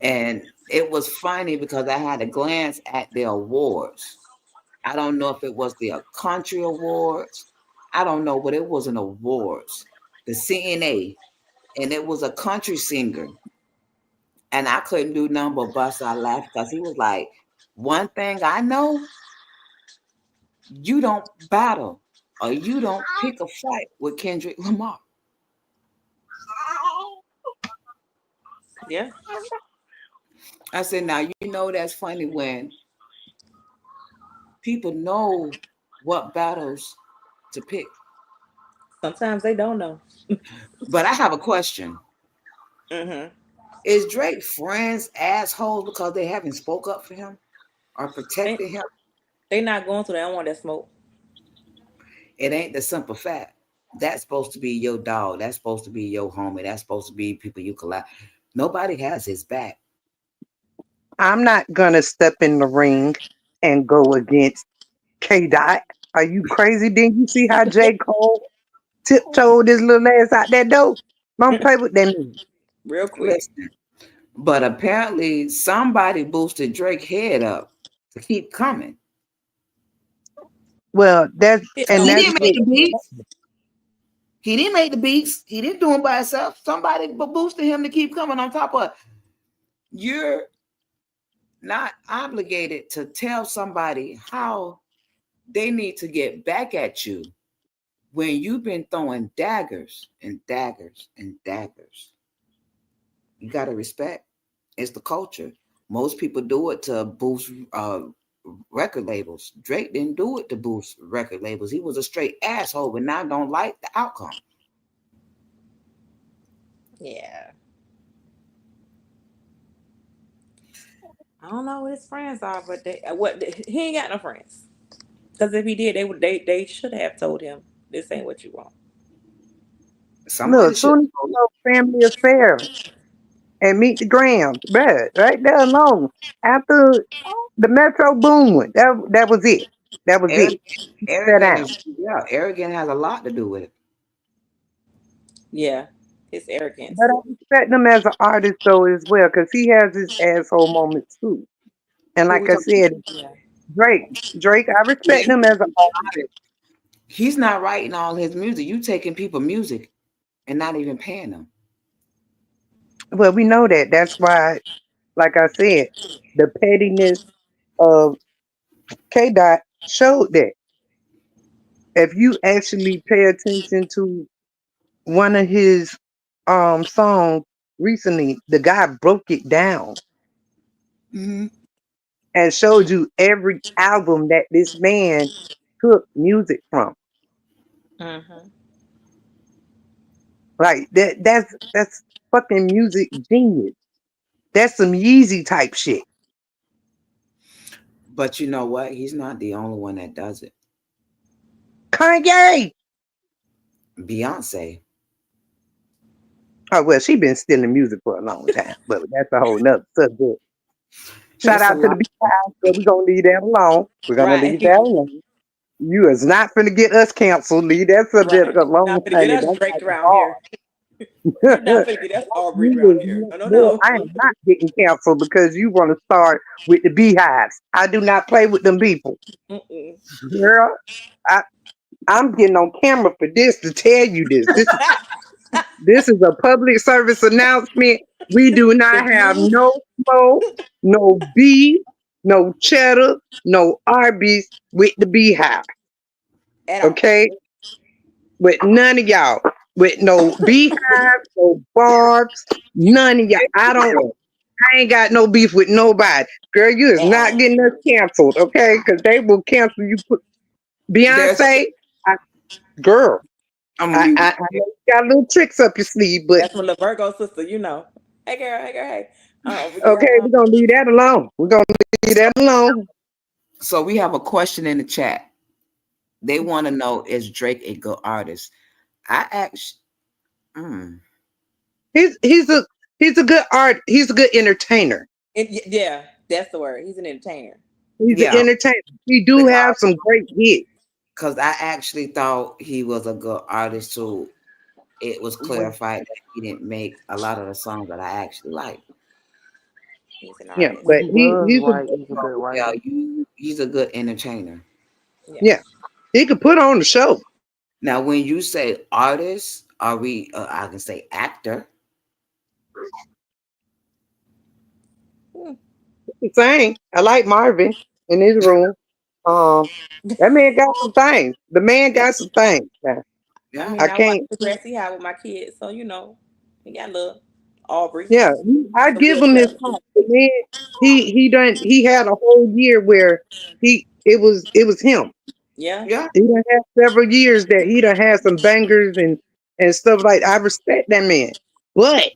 And it was funny because I had a glance at the awards. I don't know if it was the country awards. I don't know, but it was an awards, the CNA, and it was a country singer. And I couldn't do nothing but bust out laugh because he was like, one thing I know, you don't battle or you don't pick a fight with Kendrick Lamar. Yeah. I said, now you know that's funny when people know what battles to pick. Sometimes they don't know. But I have a question. Mm-hmm. Is Drake friends assholes because they haven't spoke up for him or They protected him? they not going to. They don't want that smoke. It ain't the simple fact. That's supposed to be your dog. That's supposed to be your homie. That's supposed to be people you collide. Nobody has his back. I'm not gonna step in the ring and go against K Dot. Are you crazy? Didn't you see how J. Cole tiptoed his little ass out that door? Don't play with that music. Real quick. Listen, but apparently somebody boosted Drake's head up to keep coming. Well, His and He own that's didn't make what the people. beats. He didn't make the beats. He didn't do them by himself. Somebody boosted him to keep coming. On top of, you're not obligated to tell somebody how they need to get back at you when you've been throwing daggers and daggers and daggers. You got to respect. It's the culture. Most people do it to boost record labels. Drake didn't do it to boost record labels. He was a straight asshole, but now don't like the outcome. Yeah. I don't know what his friends are, but he ain't got no friends. Because if he did, they should have told him this ain't what you want. Somebody look, should. soon as you know family affairs and meet the Grams, bruh, right there alone. After the Metro Boom went, that was it. That was it. Arrogant, Sit arrogant down. is, yeah. Arrogant has a lot to do with it. Yeah. His arrogance. But I respect him as an artist though as well, because he has his asshole moments too. And Who like we I talking? said, Yeah. Drake, I Yeah, respect him as an artist. he's not writing all his music. You taking people music and not even paying them. Well, we know that. That's why, like I said, the pettiness of K Dot showed that. if you actually pay attention to one of his songs recently, the guy broke it down Mhm. and showed you every album that this man took music from. Mm-hmm. Like that's fucking music genius. That's some Yeezy type shit. But you know what? He's not the only one that does it. Kanye. Beyonce. Oh well, she been stealing music for a long time, but that's a whole nother subject. Shout It's a out to the lot. Beehive, but we're gonna leave that alone. We're gonna leave that Right. alone. You is not finna get us canceled. Leave that subject Right. alone, Not gonna get honey. us That's Drake like the around bar. here. You're not gonna get us Aubrey around here. No, no, Boy, I no. am not getting canceled because you want to start with the beehives. I do not play with them people. Mm-mm. Girl, I, I'm getting on camera for this to tell you this. This is a public service announcement. We do The not have views. no smoke, no beef, no cheddar, no Arby's with the beehive. At all. Okay? With none of y'all. With no beehive, no barbs, none of y'all. I ain't got no beef with nobody. Girl, you is At not all. getting us canceled, okay? Because they will cancel you. There's Beyonce, I, girl, I'm gonna be I know you got little tricks up your sleeve, but That's my little Virgo sister, you know. Hey girl, hey girl, hey. But yeah, okay, we're gonna leave that alone. We're gonna leave so that alone. so we have a question in the chat. They want to know, is Drake a good artist? I asked He's a good art. He's a good entertainer. yeah, that's the word. He's an entertainer. He's an yeah, entertainer. He do have because some great hits. I actually thought he was a good artist too. It was clarified that he didn't make a lot of the songs that I actually like. He's an Yeah, artist. but He does he's a right. He's a good Yeah, writer. he's a good entertainer. Yeah. yeah. He could put on the show. Now, when you say artist, are we? I can say actor. Hmm. Same. I like Marvin in his room. Um, that man got some things. The man Yeah. got some things. Now, I Yeah, mean, I I watch can't. the Grassy High with my kids, so you know, he got a little Aubrey, Yeah, I some give good him his stuff. props. The man, he done. He had a whole year where it was him. Yeah. yeah. He done had several years that he done had some bangers and stuff like. I respect that man, but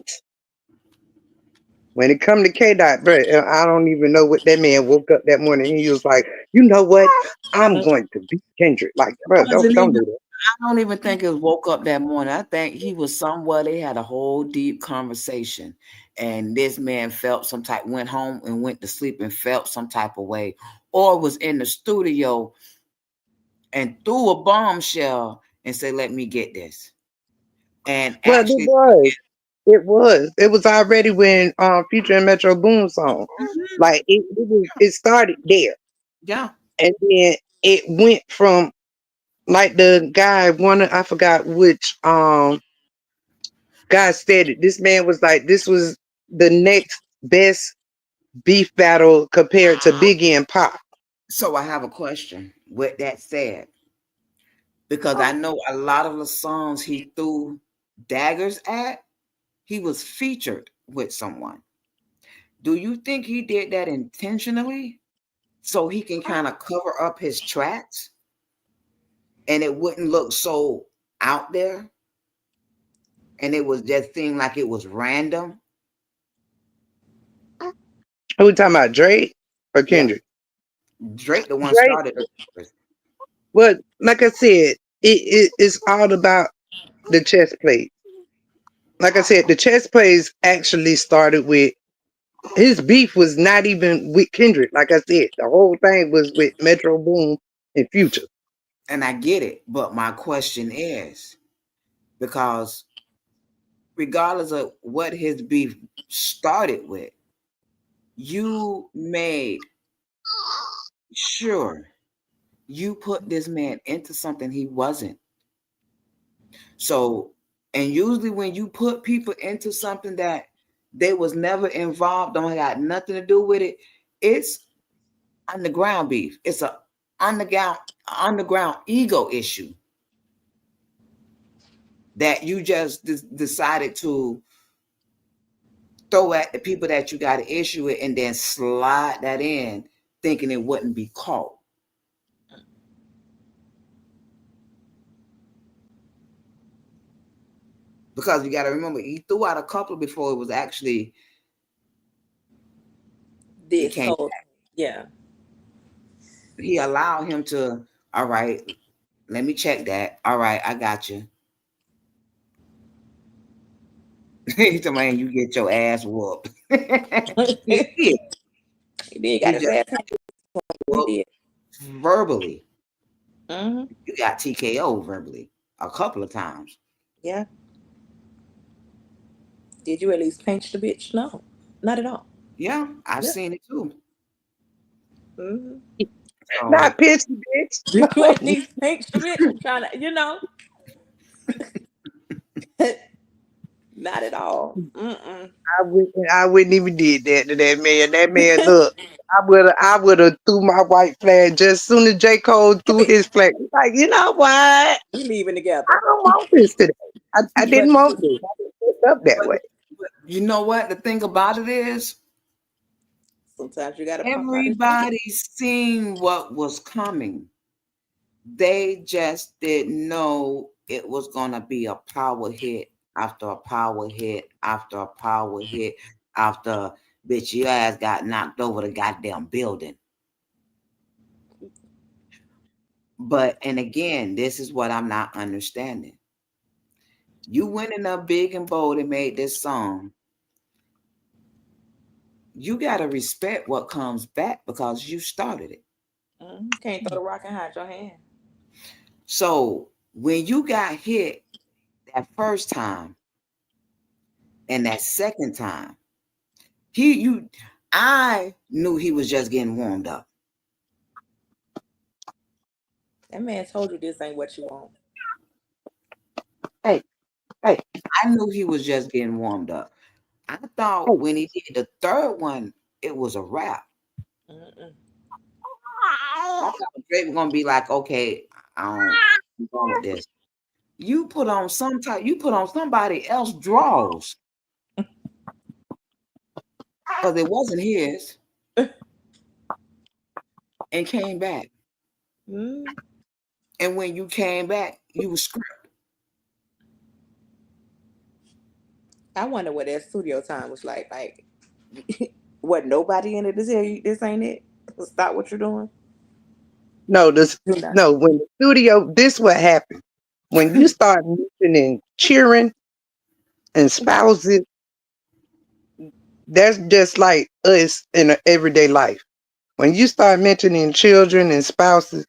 when it come to K Dot, bro, I don't even know what that man woke up that morning. He was like, you know what? I'm Mm. going to beat Kendrick. Like, bro, don't do that. I don't even think it woke up that morning. I think he was somewhere. They had a whole deep conversation, and this man felt some type. Went home and went to sleep and felt some type of way, or was in the studio and threw a bombshell and said, "Let me get this." And Well, it actually, was. It was. It was already when Future and Metro Boom song. mhm, Like it started there. yeah. And then it went from like the guy I forgot which guy said it. This man was like, this was the next best beef battle compared to Biggie and Pop. So I have a question. With that said, because I know a lot of the songs he threw daggers at, he was featured with someone. Do you think he did that intentionally so he can kind of cover up his tracks and it wouldn't look so out there and it was just seemed like it was random? Who we talking about, Drake or Yeah, Kendrick? Drake the one Drake. started it. Well, like I said, it's all about the chess play. Like I said, the chess plays actually started with his beef was not even with Kendrick. Like I said, the whole thing was with Metro Boom and Future. And I get it, but my question is because regardless of what his beef started with, you made sure you put this man into something he wasn't. So, and usually when you put people into something that they was never involved, don't got nothing to do with it, it's underground beef. It's a underground ego issue that you just decided to throw at the people that you got an issue with and then slide that in thinking it wouldn't be caught. Because you got to remember, he threw out a couple before it was actually This came whole, back. yeah. He allowed him to, all right, let me check that. All right, I got you. He's the man, you get your ass whooped. He did. He did He got his just ass handed. He whooped did. verbally. Hmm. You got TKO verbally a couple of times. Yeah. Did you at least pinch the bitch? No, not at all. Yeah, I've Yeah. seen it too. Hmm. So, Not pissy, bitch. Did you No. at least pinch the bitch? Trying to, not at all. Mm-mm. I wouldn't even did that to that man. That man, look, I would have threw my white flag just soon as J. Cole threw his flag. Like, you know what? We leaving I together. don't want this today. I didn't But want this. I didn't set up that way. but you know what? The thing about it is, sometimes you gotta pop out his head. everybody seen what was coming. They just didn't know it was gonna be a power hit after a power hit after a power hit after bitch your ass got knocked over the goddamn building. But and again, this is what I'm not understanding. You went in up big and bold and made this song. You gotta respect what comes back because you started it. Can't throw the rock and hide your hand. So when you got hit that first time and that second time, I knew he was just getting warmed up. That man told you this ain't what you want. Hey, hey, I knew he was just getting warmed up. I thought hey. when he did the third one, it was a wrap. Mm-mm. I thought Drake was gonna be like, okay, I'm going with this. You put on somebody else draws because it wasn't his and came back. Mm. And when you came back, you was script. I wonder what that studio time was like. Like, what? Nobody in it to tell you this ain't it. Stop what you're doing. No, Do not. no, when the studio, this what happened. When you start mentioning cheering and spouses, that's just like us in a everyday life. When you start mentioning children and spouses,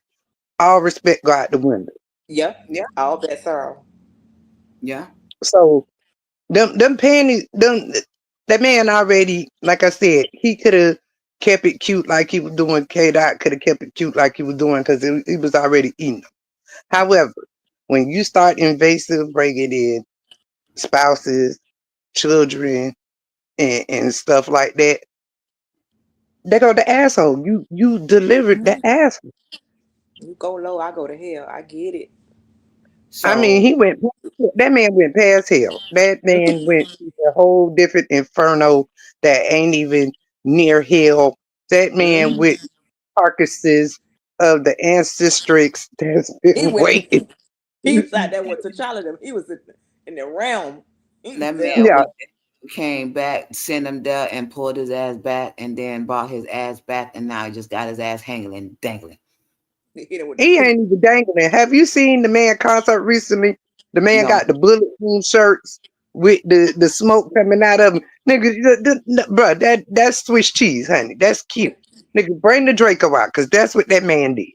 all respect go out the window. Yep. Yeah, All bets are off. yeah. So them panties, that man already, like I said, he could have kept it cute like he was doing. K Dot could have kept it cute like he was doing because he was already eating them. However, when you start invasive bringing in spouses, children, and stuff like that, they go the asshole. You delivered the asshole. You go low, I go to hell. I get it. I mean, So that man went past hell. That man went to a whole different inferno that ain't even near hell. That man Mm. with carcasses of the ancestors that's He been went. waiting. He was out there with T'Challa. Them. He was in the realm. He was that there. man Yeah, came back, sent him there, and pulled his ass back, and then brought his ass back, and now he just got his ass hanging and dangling. He hit him with the he stick. ain't even dangling. Have you seen the man concert recently? The man No, got the bulletproof shirts with the smoke coming out of him. Nigga, bro, that's Swiss cheese, honey. That's cute. Nigga, bring the Draco out, because that's what that man did.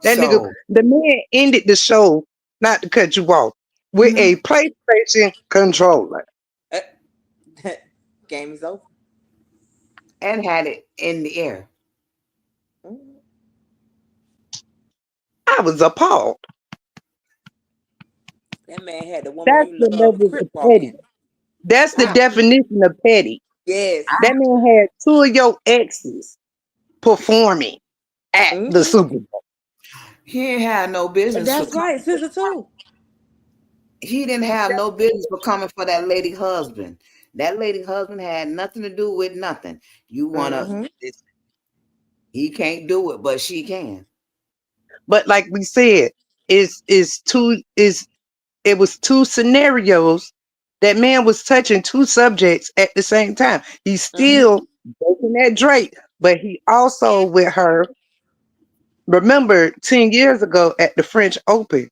That nigga, so the man ended the show, not to cut you off, with mhm. a PlayStation controller. Uh, Game is over. And had it in the air. Mm. I was appalled. That man had the woman That's you the love level of crip petty. walking. That's the I, definition of petty. Yes. That man had two of your exes performing at the Mm-hmm. Super Bowl. He ain't had no business for That's right, coming. Scissor too. He didn't have no business for coming for that lady husband. That lady husband had nothing to do with nothing. You wanna? Mm-hmm. He can't do it, but she can. But like we said, it was two scenarios. That man was touching two subjects at the same time. He's Mm-hmm. still dating that Drake, but he also with her. Remember 10 years ago at the French Open,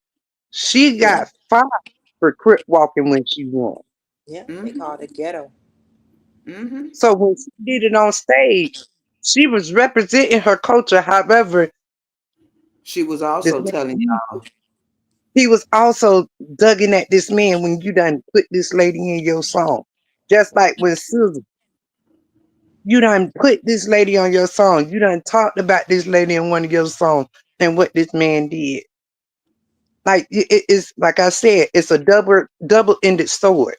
she Yeah. got fired for crip walking when she won. Yeah. They Mm-hmm. called it ghetto. Mm-hmm. So when she did it on stage, she was representing her culture. However, She was this also telling man, y'all. he was also dugging at this man when you done put this lady in your song. Just like with Susan, you done put this lady on your song. You done talked about this lady in one of your songs and what this man did. Like it's like I said, it's a double-ended sword.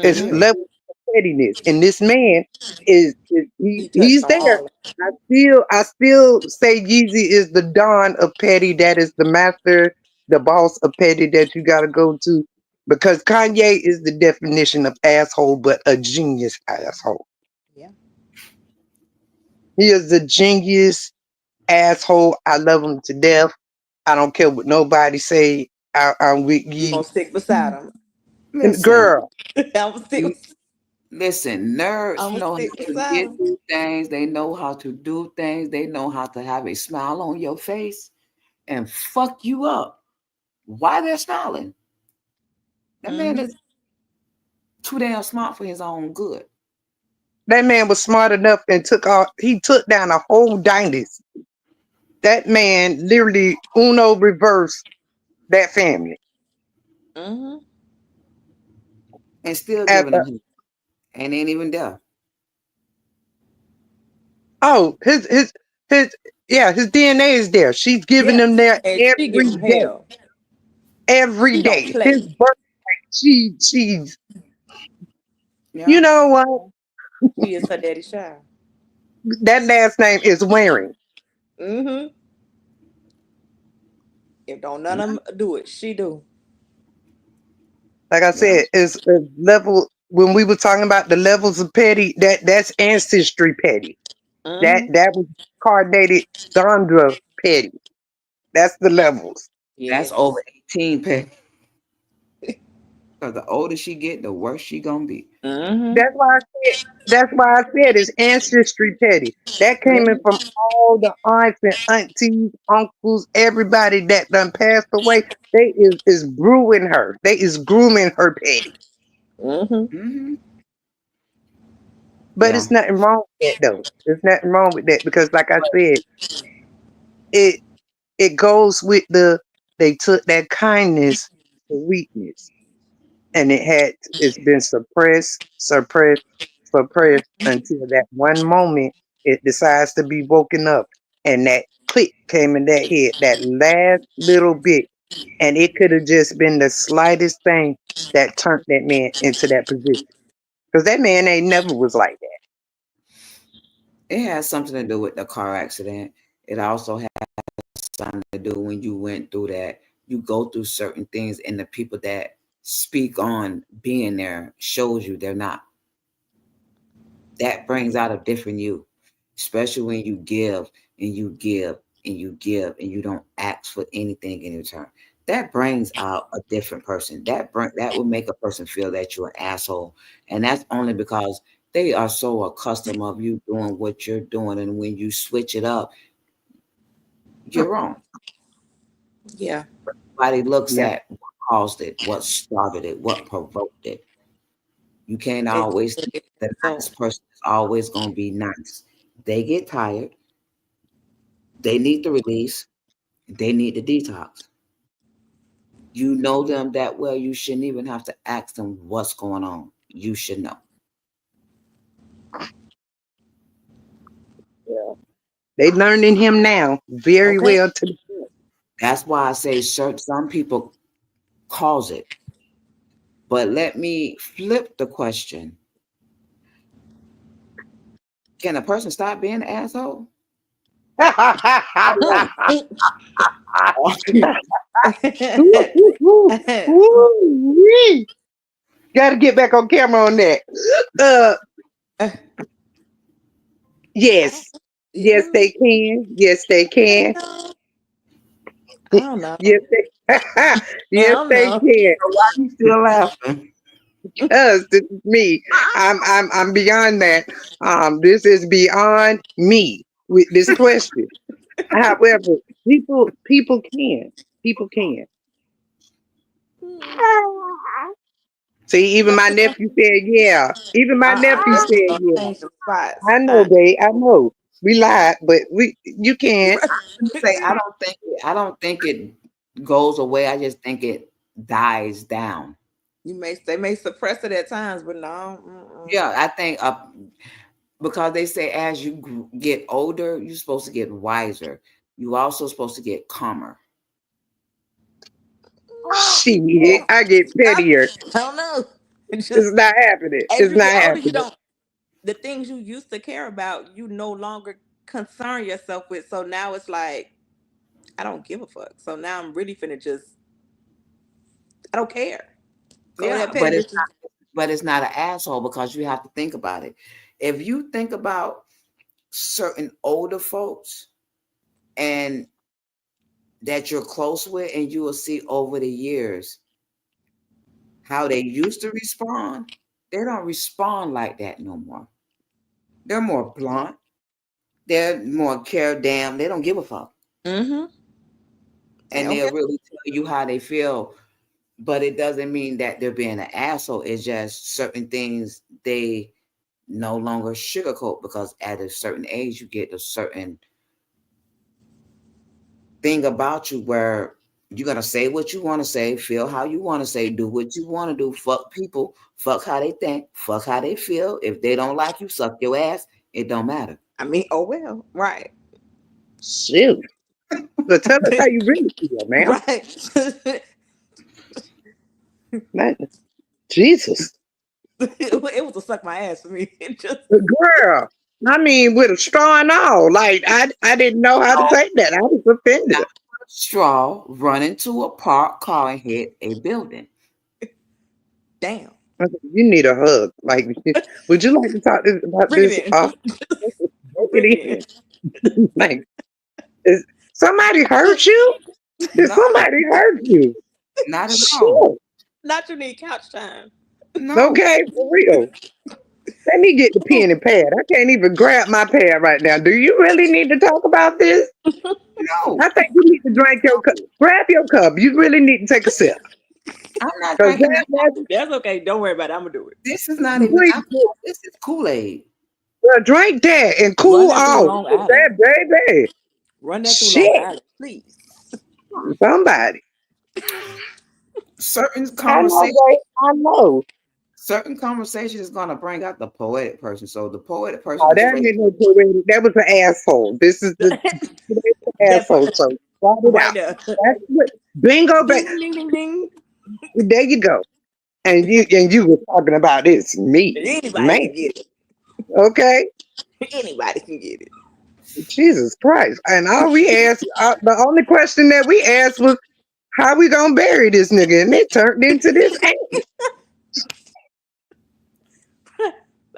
It's Mm-hmm. Yeah. level of pettiness, and this man He touched he's on there. all. I still say Yeezy is the Don of petty. That is the master, the boss of petty that you got to go to, because Kanye is the definition of asshole, but a genius asshole. Yeah. He is a genius asshole. I love him to death. I don't care what nobody say. I'm with You Yeezy. gonna stick beside him? And Listen, girl, I'm gonna stick. listen. Nerds I'm gonna know how stick to beside get him. through things. They know how to do things. They know how to have a smile on your face and fuck you up. Why they're smiling? That man Mm-hmm. is too damn smart for his own good. that man was smart enough and he took down a whole dynasty. That man literally Uno reversed that family. Mm-hmm. And still At giving the, them hate. And ain't even there. oh, his yeah, his DNA is there. She's giving Yes. them there And she give him hell. every She don't day. His play. birth, she's, you Yeah. know what? She is her daddy's child. That last name is Waring. Mm-hmm. If don't none Yeah. of them do it, she do. Like I Yeah. said, it's a level. When we were talking about the levels of petty, that's ancestry petty. That Mm-hmm. that was coordinated Dondra petty. That's the levels. That's over Yes. 18 pay. Because the older she get, the worse she gonna be. Mm-hmm. That's why I said. That's why I said it's ancestry petty. That came in Yeah. from all the aunts and aunties, uncles, everybody that done passed away. They is brewing her. They is grooming her petty. Mm-hmm. Hmm. But Yeah. it's nothing wrong with that though. There's nothing wrong with that because, like I said, it it goes with they took that kindness for weakness, and it's been suppressed until that one moment it decides to be woken up, and that click came in that head, that last little bit, and it could have just been the slightest thing that turned that man into that position, because that man ain't never was like that. It has something to do with the car accident. It also has something to do when you went through that. You go through certain things, and the people that speak on being there shows you they're not. That brings out a different you, especially when you give and you give and you give and you don't ask for anything in return. That brings out a different person. That will make a person feel that you're an asshole, and that's only because they are so accustomed of you doing what you're doing, and when you switch it up, you're wrong. Yeah. Everybody looks Yeah. at what caused it, what started it, what provoked it. You can't They always took think it. the So nice person is always going to be nice. They get tired. They need the release. They need the detox. You know them that well, you shouldn't even have to ask them what's going on. You should know. Yeah. They learning him now very okay. well to the point. That's why I say some people cause it. But let me flip the question. Can a person stop being an asshole? Woo-wee. Got to get back on camera on that. Uh, yes, yes, Yeah, they can. Yes, they can. I don't know. Yes, they. I Yes, don't they know. can. So why you still laughing? Because this is me. I'm beyond that. This is beyond me with this question. However, people can. People can. See, even my nephew said, yeah. Even my nephew Definitely said, gonna yeah. change the spots. I know, babe. I know. We lied, but you can. Say I don't think it goes away. I just think it dies down. They may suppress it at times, but no. Mm-mm. Yeah, I think because they say as you get older, you're supposed to get wiser. You also supposed to get calmer. Shit, I get I pettier. don't know. It's just It's not happening. as It's you not get older, you happening. don't the things you used to care about, you no longer concern yourself with. So now it's like I don't give a fuck. So now I'm really finna just I don't care. So Yeah, that petty bitches. but it's not an asshole because you have to think about it. If you think about certain older folks and that you're close with, and you will see over the years how they used to respond, they don't respond like that no more. They're more blunt. They're more care damn. They don't give a fuck. Mm-hmm. They And don't they'll care. really tell you how they feel. But it doesn't mean that they're being an asshole. It's just certain things they no longer sugarcoat because at a certain age you get a certain thing about you where you're gonna say what you want to say, feel how you want to say, do what you want to do, fuck people, fuck how they think, fuck how they feel. If they don't like you, suck your ass. It don't matter. I mean, oh well, right. Shoot. So tell us how you really feel, man. Right. Man, Jesus. It was a suck my ass for me. It just Girl. I mean, with a straw and all. Like, I didn't know how to take that. I was offended. Straw, run into a parked car and hit a building. damn. I said, you need a hug. Like, would you like to talk about Bring this? it in. Break Bring it it in. Like, is somebody hurt you? Did No, somebody hurt you? not at all. Shit. Not you need couch time. No, Okay, for real. Let me get the pen and pad. I can't even grab my pad right now. Do you really need to talk about this? no, I think you need to drink your cup. Grab your cup. You really need to take a sip. I'm not Because drinking that. That's okay. Don't worry about it. I'm gonna do it. This is not even drink, alcohol. This is Kool-Aid. well, drink that and Run cool that through off. Long Island. That baby. Run that through Long Shit. Island, please. Somebody. Certain I know, conversation, babe. I know. certain conversation is gonna bring out the poetic person. So the poetic person Oh, is that straight. ain't no poetic. That was an asshole. This is the That asshole. part So start it right out. there. That's what bingo back. Ding ding ding ding. There you go. And you were talking about this me, Anybody man. can get it. Okay, Anybody can get it. Jesus Christ. And all we asked, the only question that we asked was, how we gonna bury this nigga? And it turned into this.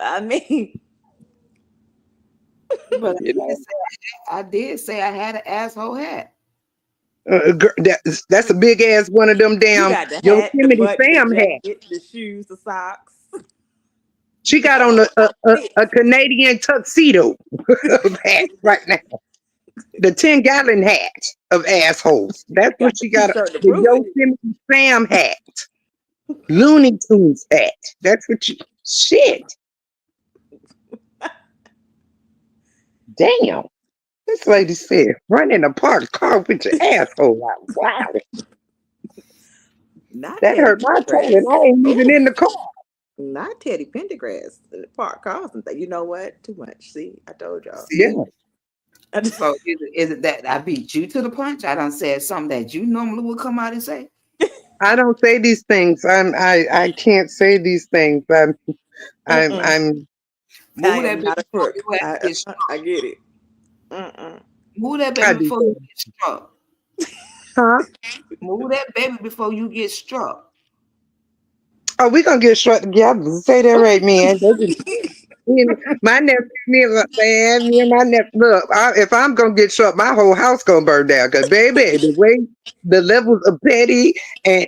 I mean, But You know, I did say I had an asshole hat. that's a big ass one of them you damn got the hat, the Yosemite button, the Sam hat. jacket, the shoes, the socks. She You got got on a whole a outfit. Canadian tuxedo hat right now. The 10-gallon hat of assholes. That's Got what the she got. t-shirt to The prove it. Yosemite Sam hat. Looney Tunes hat. That's what you. Shit. Damn. This lady said, run in a parked car with your asshole out. Wow. Not That Teddy hurt my toe, and Pendergrass. I ain't even Ooh, in the car. not Teddy Pendergrass. Park cars and things. You know what? Too much. See, I told y'all. Yeah. See? So is it that I beat you to the punch? I done said something that you normally would come out and say. I don't say these things. I can't say these things. Mm-mm. I'm I Move that am bitch not a before crook. your ass gets I get it. Mm-mm. Move that I baby do. before you get struck. Huh? Move that baby before you get struck. Oh, we gonna get struck together. Say that right, man. My nephew, me and my nephew. Look, if I'm gonna get struck, my whole house gonna burn down. Cause baby, the way the levels of petty and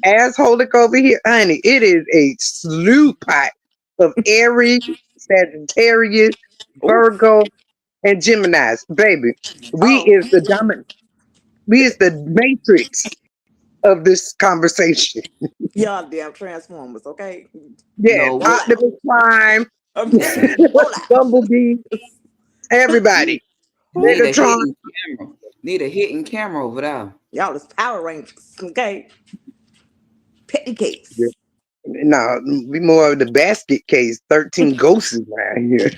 assholic over here, honey, it is a slew pot of Aries, Sagittarius, Oof. Virgo, and Gemini's. Baby, we Oh, is the dominant. We is the matrix of this conversation. y'all damn transformers, okay? Yes, No, Roll what? out. Optimus Prime, Roll out. Bumblebee, everybody. Need a Megatron. hidden camera. Need a hidden camera over there. Y'all is Power Rangers, okay? Petty Yeah. case. No, we more of the basket case. 13 ghosts around here.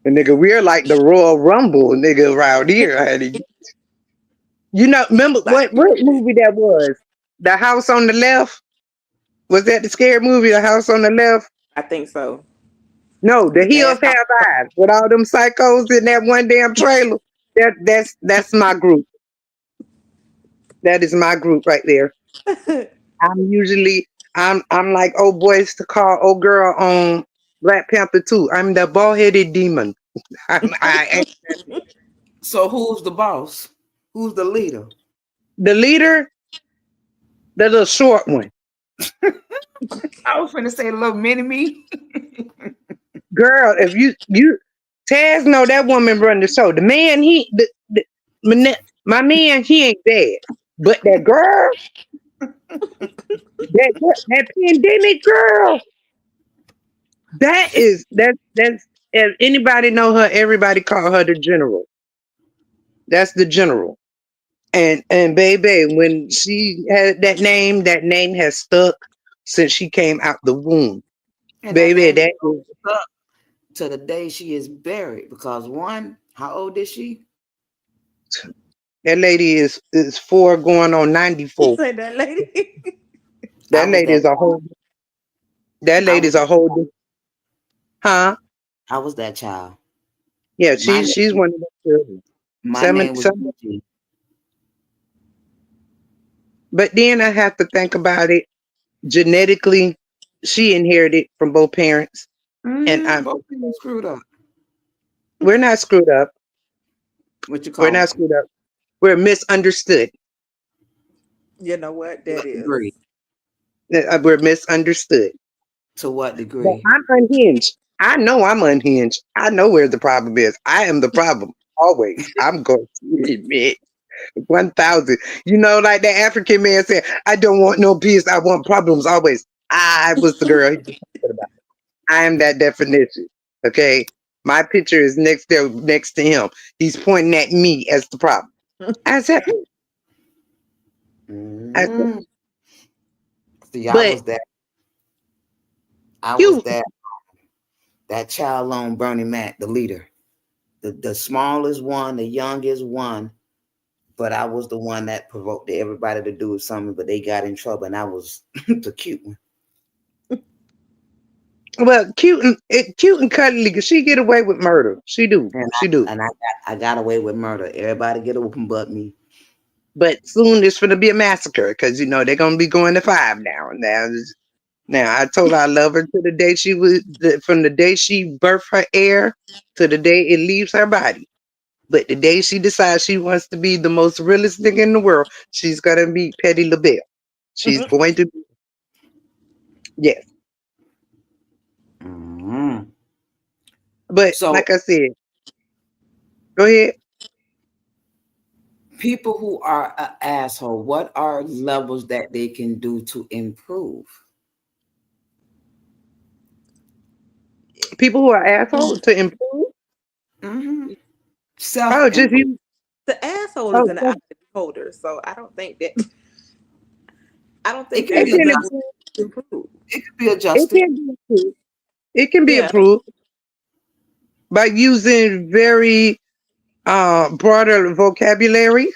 And nigga, we're like the Royal Rumble, nigga, around here, honey. You know, remember Like, what movie that was? The House on the Left? Was that the scary movie, The House on the Left? I think so. No, The The Hills last Have Eyes. With all them psychos in that one damn trailer. That's my group. That is my group right there. I'm usually I'm like old boys to call old girl on Black Panther 2. I'm the bald headed demon. I So who's the boss? Who's the leader? the leader, the little short one. I was finna say the little mini me. Girl, if you Taz know that woman run the show. The man my man he ain't bad. But that girl, that pandemic girl, that's if anybody know her, everybody call her the general. That's the general. And baby, when she had that name has stuck since she came out the womb. And that Baby, name is that is, up to the day she is buried. Because one, how old is she? that lady is 4 going on You 94. say that lady? I That was lady that is a whole that I lady was is a whole huh? I was that child. Yeah, My she's name one of the children. my Seven, name was seven. Gigi. But then I have to think about it. Genetically, she inherited from both parents. And Both people screwed up. we're not screwed up. What you We're call not it? screwed up. We're misunderstood. You know what To that what is. degree? We're misunderstood. To what But degree? I'm unhinged. I know I'm unhinged. I know where the problem is. I am the problem. Always. I'm going to admit 1,000. You know, like the African man said, I don't want no peace. I want problems always. I was the girl he was talking about. I am that definition. Okay. My picture is next to him. He's pointing at me as the problem. I said, I said Mm. See, but I was you that child on Bernie Mac, the leader. The smallest one, the youngest one. But I was the one that provoked everybody to do something, but they got in trouble, and I was the cute one. well, cute and cuddly, because she get away with murder. She do. And She do. I got away with murder. Everybody get open but me. But soon there's gonna be a massacre because you know they're gonna be going to 5 now. Now I told her I love her to the day from the day she birthed her heir to the day it leaves her body. But the day she decides she wants to be the most realest thing in the world, she's gonna be Petty LaBelle. She's going to be, yes. Mm-hmm. But So like I said, go ahead. people who are an asshole, what are levels that they can do to improve? People who are assholes to improve. Mm-hmm. Oh, Self just improve. you. The asshole is Oh, in the eye of the beholder, so I don't think It can it be there's can adjusted. levels improve. to improve. It can be It adjusted. can be improved. It can be Yeah. improved by using very broader vocabulary.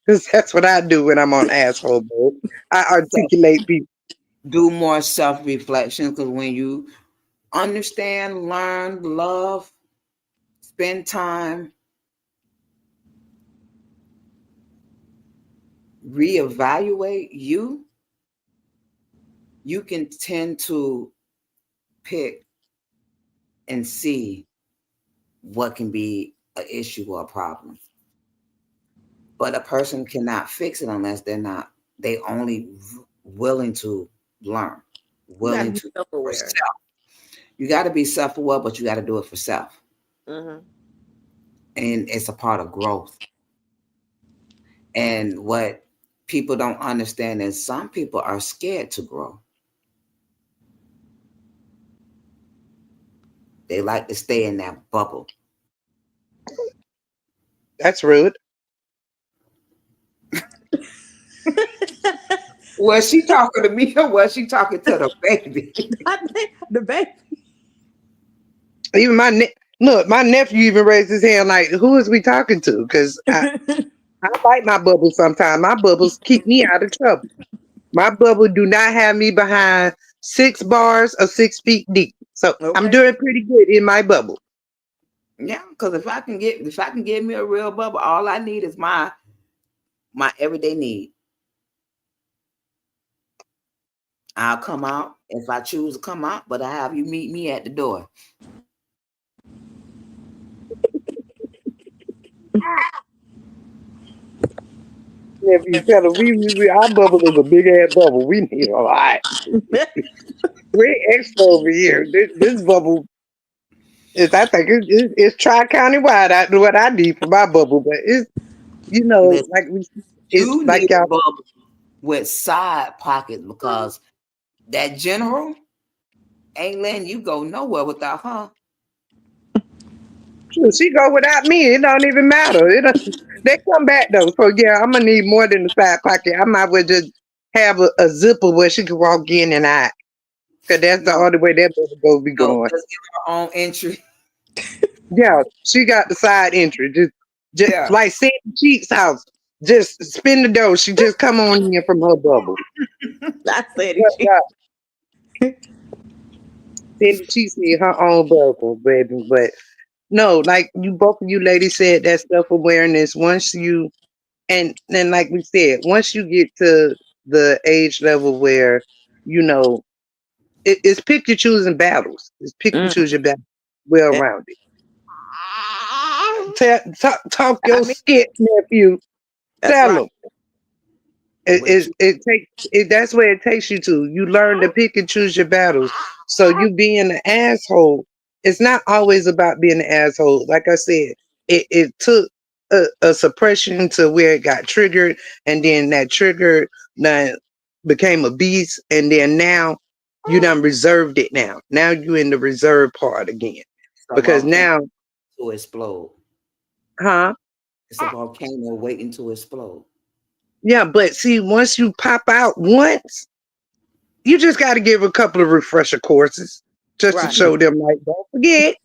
Because that's what I do when I'm on asshole mode. I So articulate people. do more self reflection because when you understand, learn, love, spend time, reevaluate you, you can tend to pick and see what can be an issue or a problem. But a person cannot fix it unless they only willing to learn, You gotta willing be to for self-aware. self. You got to be self-aware, but you got to do it for self. Mm-hmm. And it's a part of growth. And what people don't understand is some people are scared to grow. They like to stay in that bubble. That's rude. Was she talking to me or was she talking to the baby? I think the baby. Even look, my nephew even raised his hand like, who is we talking to? Because I like my bubbles sometimes. My bubbles keep me out of trouble. My bubble do not have me behind 6 bars or 6 feet deep. So I'm Okay. doing pretty good in my bubble. Yeah, because if I can get me a real bubble, all I need is my everyday need. I'll come out if I choose to come out, but I have you meet me at the door. Nephew, tell him our bubble is a big ass bubble. We need a lot. We're extra over here. This bubble is, I think, it's tri-county wide. What I need for my bubble, but it's Listen, like it's you like need a y'all. bubble with side pockets because that general ain't letting you go nowhere without her. Shoot, she go without me. It don't even matter. They come back though. So yeah, I'm gonna need more than the side pocket. I might well just have a zipper where she can walk in and out. Cause that's the No, only way that bubble go be no, going. just give her own entry. Yeah, she got the side entry. Just Yeah. like Sandy Cheeks house. Just spin the door. She just come on in from her bubble. I said Yeah, it. yeah. Sandy Cheeks need her own bubble, baby. But no, like you both of you ladies said, that self awareness. Once you and then like we said, once you get to the age level where you know it's pick your choosing battles. It's pick and Mm. choose your battle. Well That- rounded. Talk I your mean, skit, nephew. that's Tell right. them. What you That's where it takes you to. You learn to pick and choose your battles. So you being an asshole, it's not always about being an asshole. Like I said, it took a suppression to where it got triggered, and then that trigger now became a beast, and then now you done reserved it now. Now you in the reserve part again. it's a Because volcano now, to explode. huh? It's a volcano waiting to explode. Yeah, but see, once you pop out once, you just got to give a couple of refresher courses just to Right. show them, like, don't forget,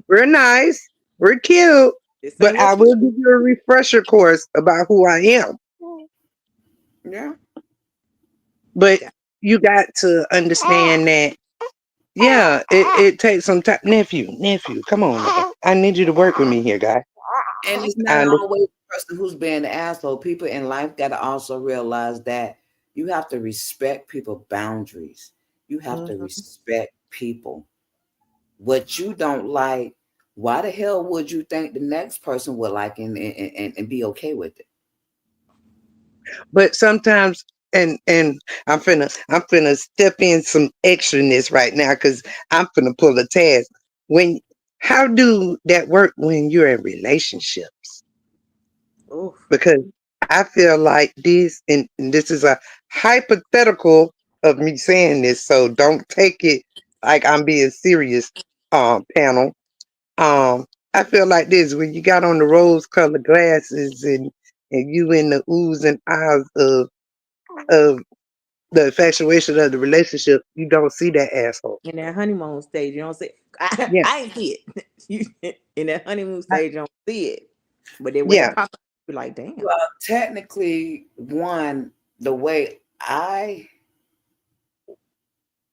we're nice, we're cute, This but ain't I what you. will give you a refresher course about who I am. Yeah. But Yeah. you got to understand that, yeah, it takes some time. Nephew, come on. Now. I need you to work with me here, guy. And it's I not understand. always the person who's being the asshole. People in life got to also realize that you have to respect people's boundaries. You have to Mhm. respect people. What you don't like, why the hell would you think the next person would like and be okay with it? But sometimes, and I'm finna step in some extraness right now because I'm finna pull a task. When How do that work when you're in relationships? Oof. Because I feel like and this is a hypothetical of me saying this, so don't take it like I'm being serious, panel. Um, I feel like this when you got on the rose-colored glasses and you in the oohs and ahs of the infatuation of the relationship, you don't see that asshole. In that honeymoon stage, you don't see. I, Yeah, I ain't see it. In that honeymoon I- stage, you don't see it. But then when it yeah. pops up, you're like, damn. Well, technically, one, the way I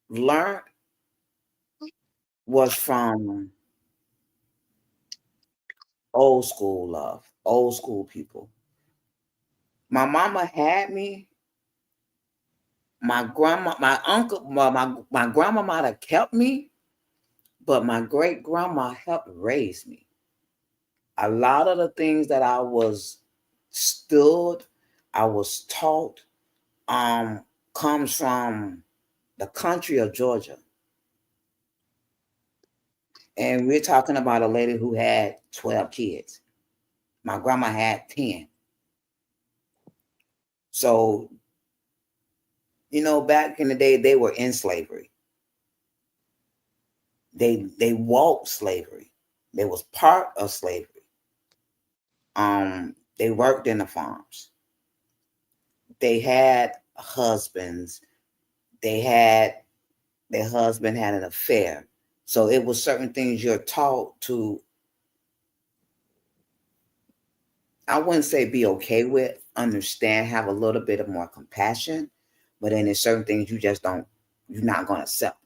learned was from old school love, old school people. My mama had me. My grandma, my uncle, my grandma might have kept me, but my great grandma helped raise me. A lot of the things that I was stood, I was taught, comes from the country of Georgia. And we're talking about a lady who had 12 kids. My grandma had 10. So, back in the day, they were in slavery. They walked slavery. They was part of slavery. They worked in the farms. They had husbands. Their husband had an affair. So it was certain things you're taught to, I wouldn't say be okay with, understand, have a little bit of more compassion, but then there's certain things you're not going to accept.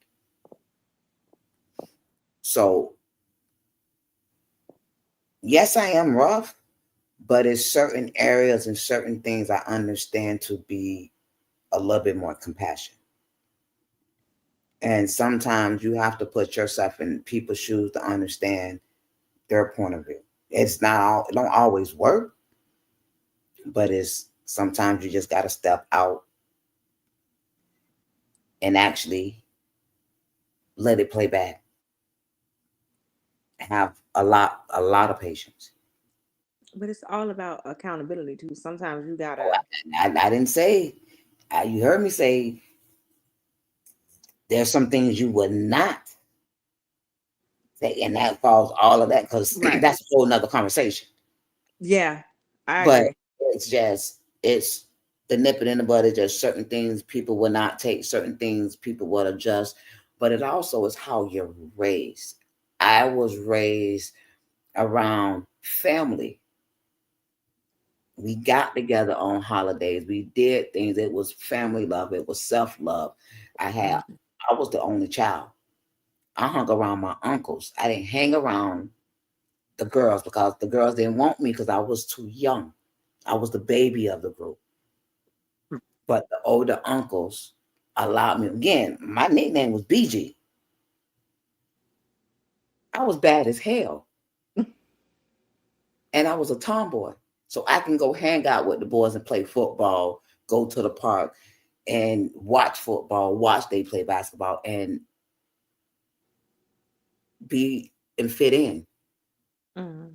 So yes, I am rough, but it's certain areas and certain things I understand to be a little bit more compassion. And sometimes you have to put yourself in people's shoes to understand their point of view. It don't always work, but it's sometimes you just got to step out and actually let it play back. Have a lot of patience. But it's all about accountability too. Sometimes you Oh, gotta. I didn't say, you heard me say there's some things you would not say, and that falls all of that because Right. that's a whole nother conversation. Yeah, I But agree. it's the nip it in the bud. It's just certain things people will not take, certain things people will adjust. But it also is how you're raised. I was raised around family. We got together on holidays. We did things. It was family love. It was self-love. I was the only child. I hung around my uncles. I didn't hang around the girls because the girls didn't want me because I was too young. I was the baby of the group. But the older uncles allowed me. Again, my nickname was BG. I was bad as hell. And I was a tomboy. So I can go hang out with the boys and play football, go to the park and watch football, watch they play basketball and be and fit in. Mm-hmm.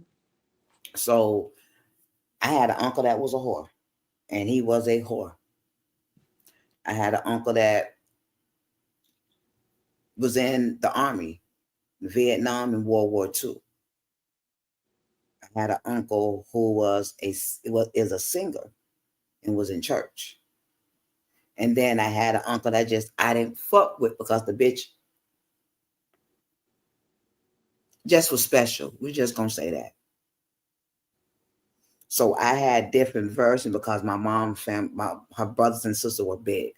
So I had an uncle that was a whore, and he was a whore. I had an uncle that was in the army, Vietnam and World War II. I had an uncle who is a singer and was in church. And then I had an uncle that I didn't fuck with because the bitch just was special. We're just gonna say that. So I had different versions because my mom's her brothers and sisters were big.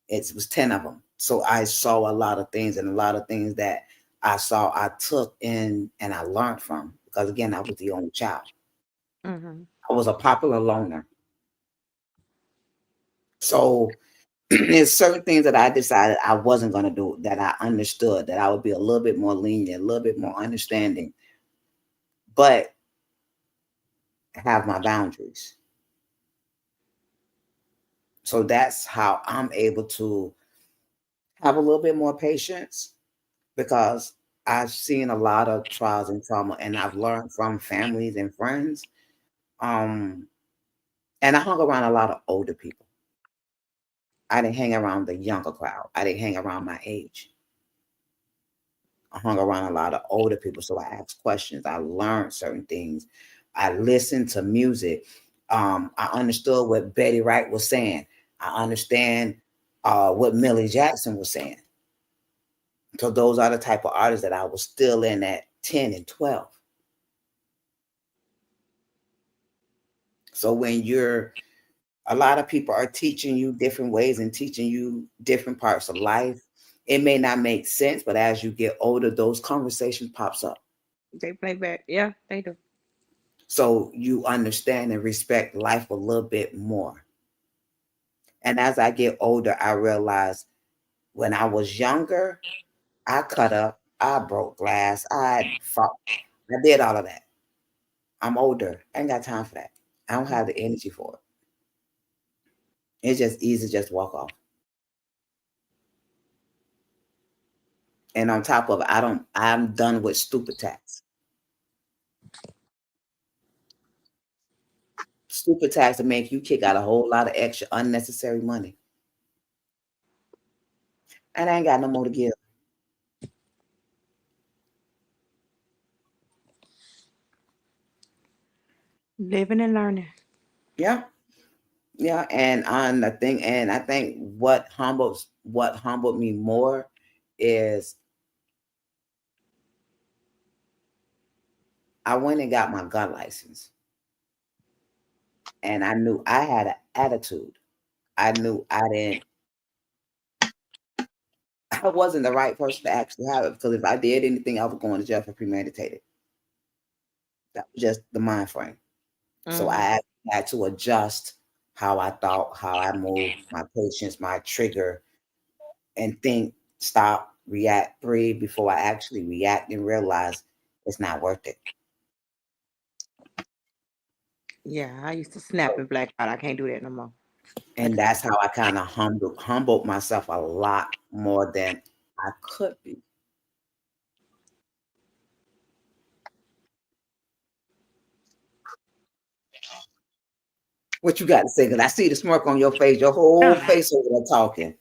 It was 10 of them. So I saw a lot of things, and a lot of things that I saw, I took in and I learned from. Because again, I was the only child. Mm-hmm. I was a popular loner. So there's certain things that I decided I wasn't going to do, that I understood, that I would be a little bit more lenient, a little bit more understanding, but have my boundaries. So that's how I'm able to have a little bit more patience, because I've seen a lot of trials and trauma, and I've learned from families and friends. And I hung around a lot of older people. I didn't hang around the younger crowd. I didn't hang around my age. I hung around a lot of older people. So I asked questions. I learned certain things. I listened to music. I understood what Betty Wright was saying. I understand what Millie Jackson was saying. So those are the type of artists that I was still in at 10 and 12. So when a lot of people are teaching you different ways and teaching you different parts of life, it may not make sense, but as you get older, those conversations pops up. They play back. Yeah, they do. So you understand and respect life a little bit more. And as I get older, I realize when I was younger, I cut up, I broke glass, I fought, I did all of that. I'm older. I ain't got time for that. I don't have the energy for it. It's just easy to just walk off. And on top of it, I'm done with stupid tax. Stupid tax to make you kick out a whole lot of extra unnecessary money. And I ain't got no more to give. Living and learning. Yeah. Yeah. And on the thing, and I think what humbled me more is I went and got my gun license. And I knew I had an attitude. I knew I wasn't the right person to actually have it, because if I did anything, I was going to jail for premeditated. That was just the mind frame. So I actually had to adjust how I thought, how I moved, my patience, my trigger, and think, stop, react, breathe before I actually react and realize it's not worth it. Yeah, I used to snap and black out. I can't do that no more. And that's how I kind of humbled myself a lot more than I could be. What you got to say? Because I see the smirk on your face, your whole face over there talking.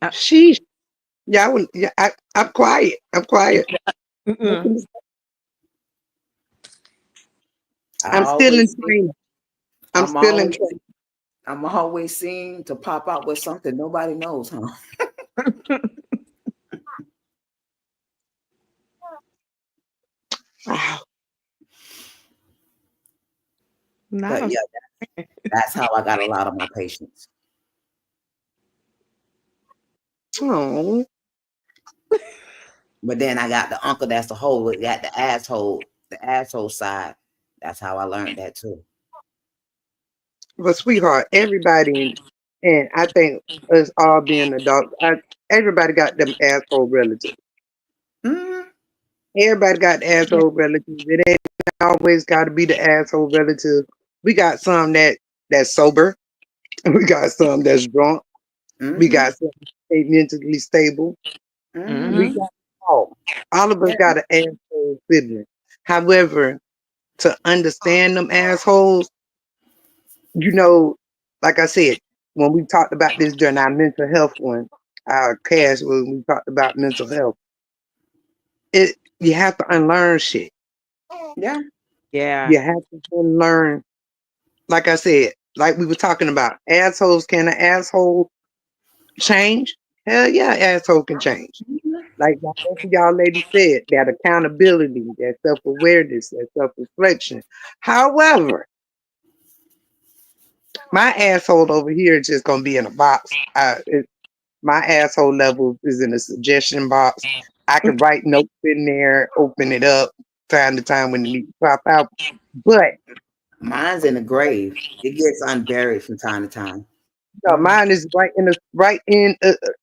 Sheesh. Yeah, I'm quiet. I'm quiet. Mm-mm. I'm still in training. I'm I'm still in always, training. I'm always seen to pop out with something nobody knows, huh? Wow. But yeah, that's how I got a lot of my patients. Oh. But then I got the uncle that's got the asshole side. That's how I learned that too. But sweetheart, everybody, and I think us all being adults, everybody got them asshole relatives. Mm-hmm. Everybody got asshole relatives. It ain't always got to be the asshole relative. We got some that's sober. We got some that's drunk. We Mm-hmm. got some that's mentally stable. Mm-hmm. We got all of us got an asshole sibling. However, to understand them assholes, like I said, when we talked about this during our mental health our cast when we talked about mental health, you have to unlearn shit. Yeah. Yeah. You have to unlearn. Like I said, like we were talking about, assholes. Can an asshole change? Hell yeah, asshole can change. Like both of y'all ladies said, that accountability, that self-awareness, that self-reflection. However, my asshole over here is just gonna be in a box. My asshole level is in a suggestion box. I can write notes in there, open it up time to time when it needs to pop out. But Mine's in the grave. It gets unburied from time to time. mine is right in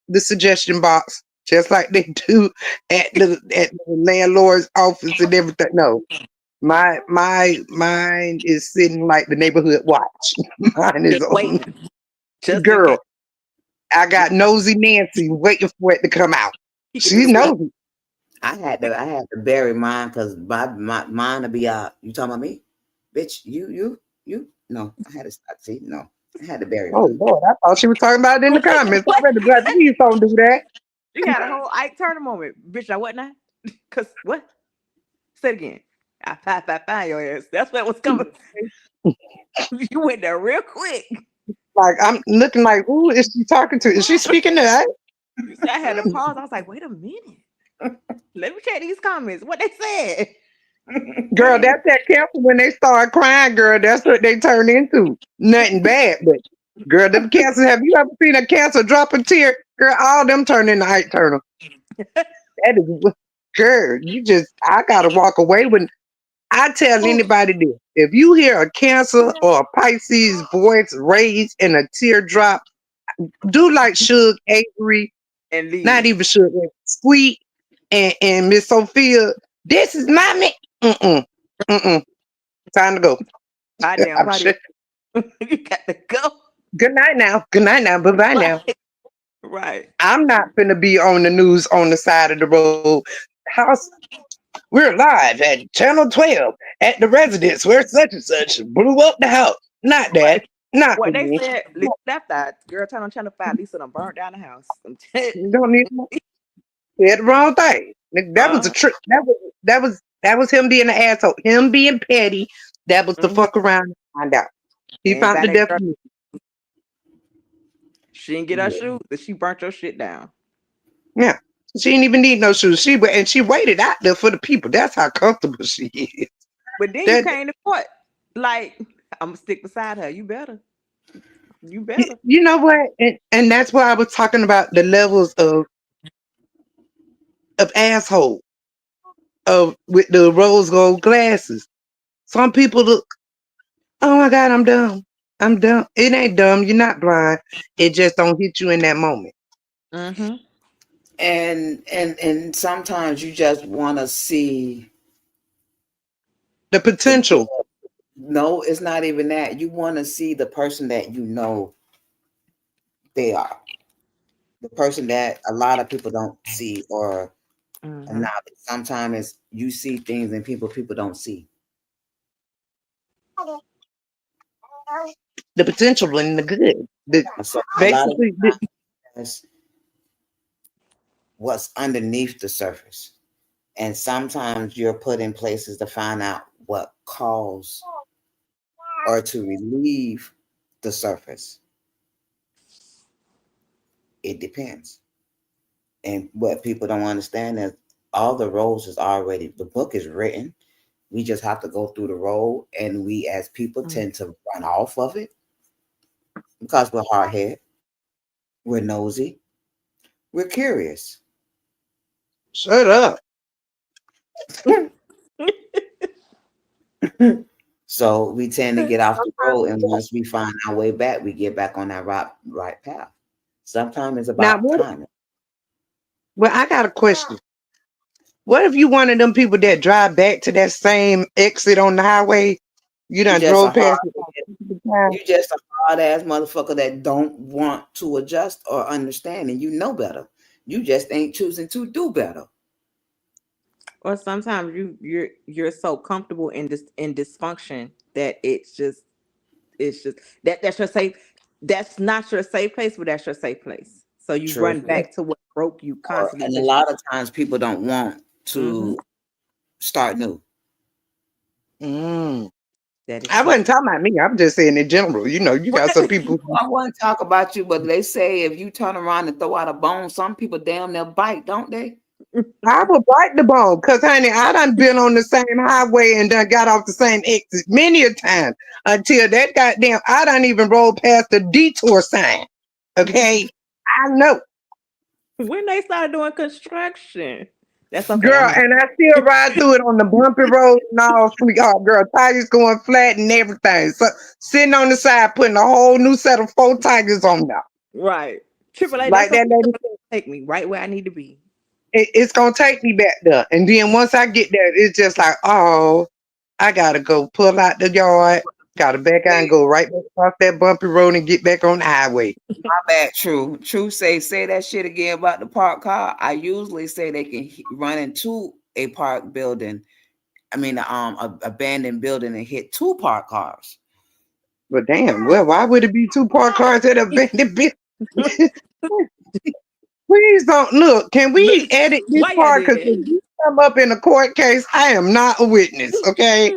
the suggestion box, just like they do at the landlord's office and everything. No, mine is sitting like the neighborhood watch. Mine is Just on. waiting. Just in Girl, case. I got nosy Nancy waiting for it to come out. She knows it. I had to bury mine because mine to be out. You talking about me? Bitch, you no, I had to stop. See, no. I had to bury Oh mine. Lord, I thought she was talking about it in the comments. I read the blood. Please don't do that. You had a whole Ike Turner moment. Bitch, I wasn't I? Cause what? Say it again. I find your ass. That's what was coming. You went there real quick. Like I'm looking like, who is she talking to? Is she speaking to us? So I had to pause. I was like, wait a minute. Let me check these comments. What they said. Girl, that's that careful when they start crying, girl. That's what they turn into. Nothing bad, but Girl, them cancers, have you ever seen a cancer drop a tear? Girl, all them turn into Ike Turner. That is, girl, I gotta walk away when I tell anybody this. If you hear a Cancer or a Pisces voice raised in a teardrop, do like Suge Avery, And not leave. even Suge, Sweet and Miss Sophia. This is mommy. Mm-mm. Time to go. Goddamn I'm party. sure. You got to go. Good night now. Good night now. Bye-bye now. Right. I'm not gonna be on the news on the side of the road. House, we're live at Channel 12 at the residence where such and such blew up the house. Not that. Not for What they me. said, Lisa left that girl turn on Channel 5. Lisa done burnt down the house. You don't need said the wrong thing. That was a trick. That was him being an asshole. Him being petty. That was the fuck around and find out. He And found by the that girl, definition. she didn't get her shoes, but she burnt your shit down. Yeah. She didn't even need no shoes. She waited out there for the people. That's how comfortable she is. But then you came to court. Like, I'm gonna stick beside her. You better. You better. You know what? And that's why I was talking about the levels of asshole with the rose gold glasses. Some people look, oh my God, I'm dumb. I'm dumb. It ain't dumb. You're not blind. It just don't hit you in that moment. Mm-hmm. And sometimes you just want to see The potential. no, it's not even that. You want to see the person that you know they are. The person that a lot of people don't see or acknowledge. Sometimes you see things in people don't see. The potential and the good. So a lot of Basically, times what's underneath the surface. And sometimes you're put in places to find out what caused or to relieve the surface. It depends. And what people don't understand is all the roles is already, the book is written. We just have to go through the role, and we as people tend to run off of it because we're hard headed, we're nosy, we're curious. shut up. So we tend to get off the road, and once we find our way back, we get back on that right path. Sometimes it's Now, about timing. well, I got a question. What if you one of them people that drive back to that same exit on the highway? You done just a drove past You just a hard ass motherfucker that don't want to adjust or understand, and you know better. You just ain't choosing to do better. Or sometimes you're so comfortable in dysfunction that it's just that's your safe. That's not your safe place, but that's your safe place. So you True. run back to what broke you constantly. And a lot of times people don't want to start new. That is I wasn't talking about me. I'm just saying in general. You know, you got some people. I want to talk about you, but they say if you turn around and throw out a bone, some people damn near bite, don't they? I would bite the bone because, honey, I done been on the same highway and done got off the same exit many a time until that goddamn, I done even rolled past the detour sign. Okay? I know. When they started doing construction. That's okay. Girl, and I still ride through it on the bumpy road and all. Girl, tires going flat and everything. So sitting on the side, putting a whole new set of 4 tires on there. Right. AAA, Like that's that lady okay. Take me right where I need to be. It's gonna take me back there. And then once I get there, it's just like, oh, I gotta go pull out the yard, gotta back out and go right back across that bumpy road and get back on the highway. My bad, True. True say that shit again about the parked car. I usually say they can run into a park building. I mean, a abandoned building and hit 2 parked cars. But damn, well, why would it be 2 parked cars at a abandoned building? Please don't look. Can we edit this part? Because if you come up in a court case, I am not a witness. Okay,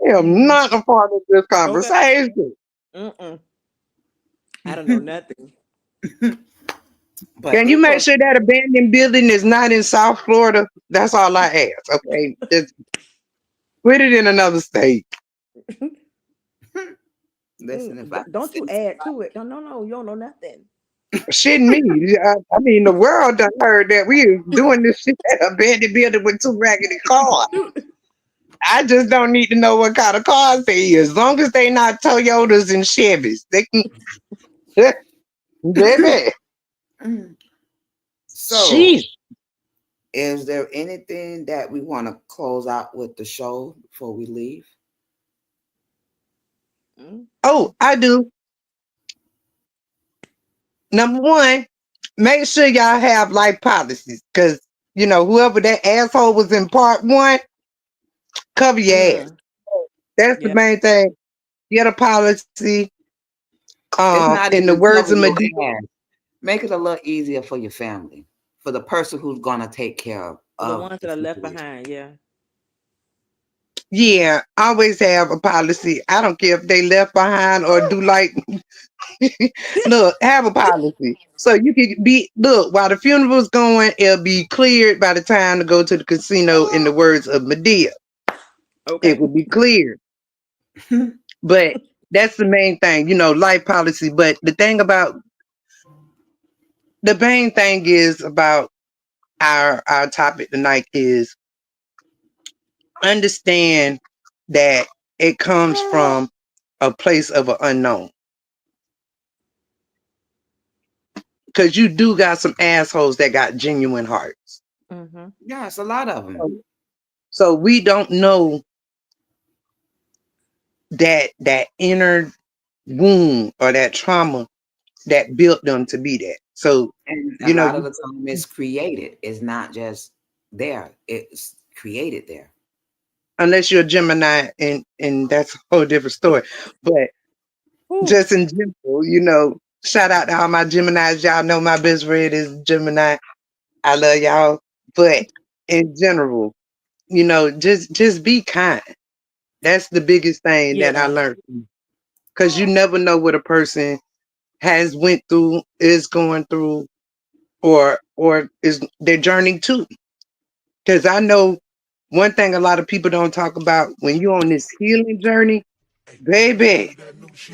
I am not a part of this conversation. I don't know nothing. But can you make sure that abandoned building is not in South Florida? That's all I ask. Okay, just put it in another state. Listen, if I Don't you add to it. No, you don't know nothing. Shitting me. I mean, the world done heard that we is doing this shit at a abandoned building with 2 raggedy cars. I just don't need to know what kind of cars they is. As long as they not Toyotas and Chevys, they can. Baby. So, Jeez. is there anything that we want to close out with the show before we leave? Oh, I do. Number one, make sure y'all have life policies, because whoever that asshole was in part 1, cover your ass. That's the main thing. Get a policy. In the words of Medea, make it a little easier for your family, for the person who's gonna take care of the ones that are left behind. Yeah, always have a policy. I don't care if they left behind or do like. Look, have a policy so you can while the funeral's going, it'll be cleared by the time to go to the casino. In the words of Medea, it will be cleared. But that's the main thing, life policy. But the main thing is about our topic tonight is understand that it comes from a place of an unknown. Because you do got some assholes that got genuine hearts. Yeah, it's a lot of them. So we don't know that inner wound or that trauma that built them to be that. So and a lot of the time it's created. It's not just there. It's created there. Unless you're a Gemini, and that's a whole different story. But just in general, shout out to all my Geminis. Y'all know my best friend is Gemini. I love y'all. But in general, just be kind. That's the biggest thing that I learned. Because you never know what a person has went through, is going through, or is their journey too. Because I know one thing a lot of people don't talk about, when you're on this healing journey, baby,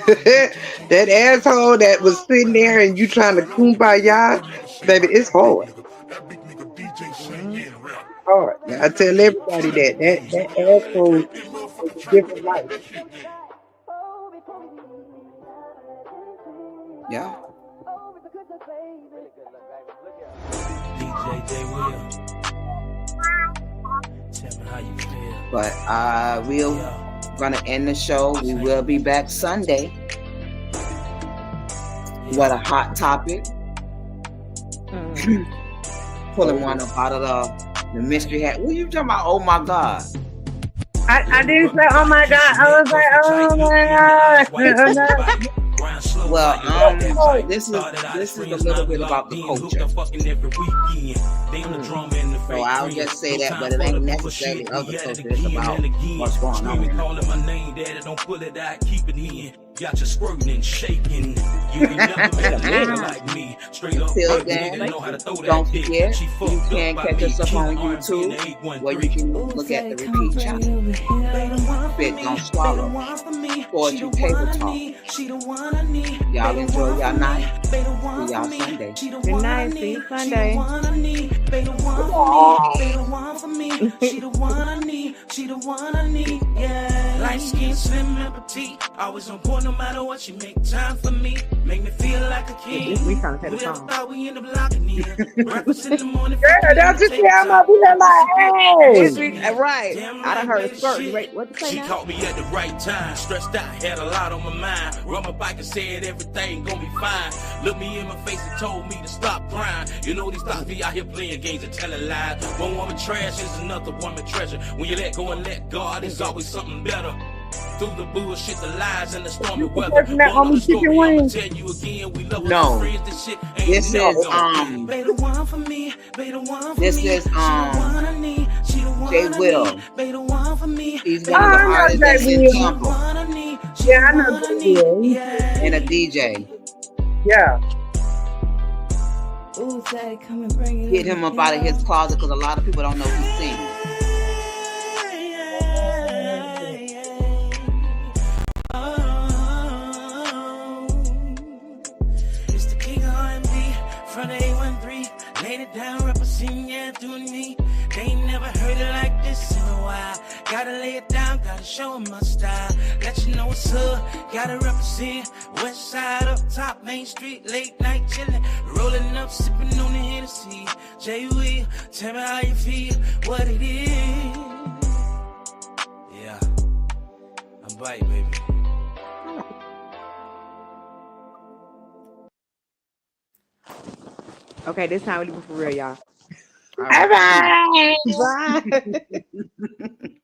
that asshole that was sitting there and you trying to kumbaya, baby, it's hard. Hard. I tell everybody that asshole is a different life. Yeah. DJ J Will. Tell me how you feel. But we're gonna end the show. We will be back Sunday. What a hot topic. Pulling one up out of the mystery hat. What are you talking about? Oh my God. I didn't say oh my God. I was like, oh my God. Well, this is a little bit about the culture. So I'll just say that, but it ain't necessarily other culture. It's about what's going on. Got you squirting and shaking. You ain't never met a nigga like me. Straight up, don't forget, you can catch us up on YouTube, where you can look at the repeat channel. Spit Don't Swallow. Poetry Table Talk. Y'all enjoy y'all night. See y'all Sunday. Good night. See you Sunday. She the one I need. She the one I need. Yeah. Light skin, slim and petite. Always on point no matter what. She make time for me. Make me feel like a king. We trying to take the song. Thought we end up locking in. Breakfast in the morning. Girl, don't you see how my feeling like, hey. Right. I done heard a skirt. Wait, what you say She now? caught me at the right time. Stressed out, had a lot on my mind. Run my bike and said everything gonna be fine. Looked me in my face and told me to stop crying. You know these thoughts be out here playing games and telling lies. One woman trash is another woman treasure. When you let go and let God, there's always something better. Through the bullshit, the lies, and the stormy weather. Person that only chicken wings. Tell you again, we love No. our friends. This shit ain't This never is gonna be. They the one for me. They the one for This me. is She the one I need. She the one Jay I Will. need. They the one for me. He's one of the I know artists that Jay sings Will. sample Yeah, I know Jay Will. and a DJ. Yeah. Ooh, Daddy, come and bring it. Get him up out of his closet, because a lot of people don't know he sings. from the 813, laid it down, representing, yeah, doing me. They ain't never heard it like this in a while. Gotta lay it down, gotta show 'em my style. Let you know what's up, gotta represent. West side up top, Main Street, late night chillin'. Rolling up, sipping on the Hennessy. J.U.E., tell me how you feel, what it is. Yeah, I'm bite, baby. Okay, this time we leave it for real, y'all. All right. Bye. Bye.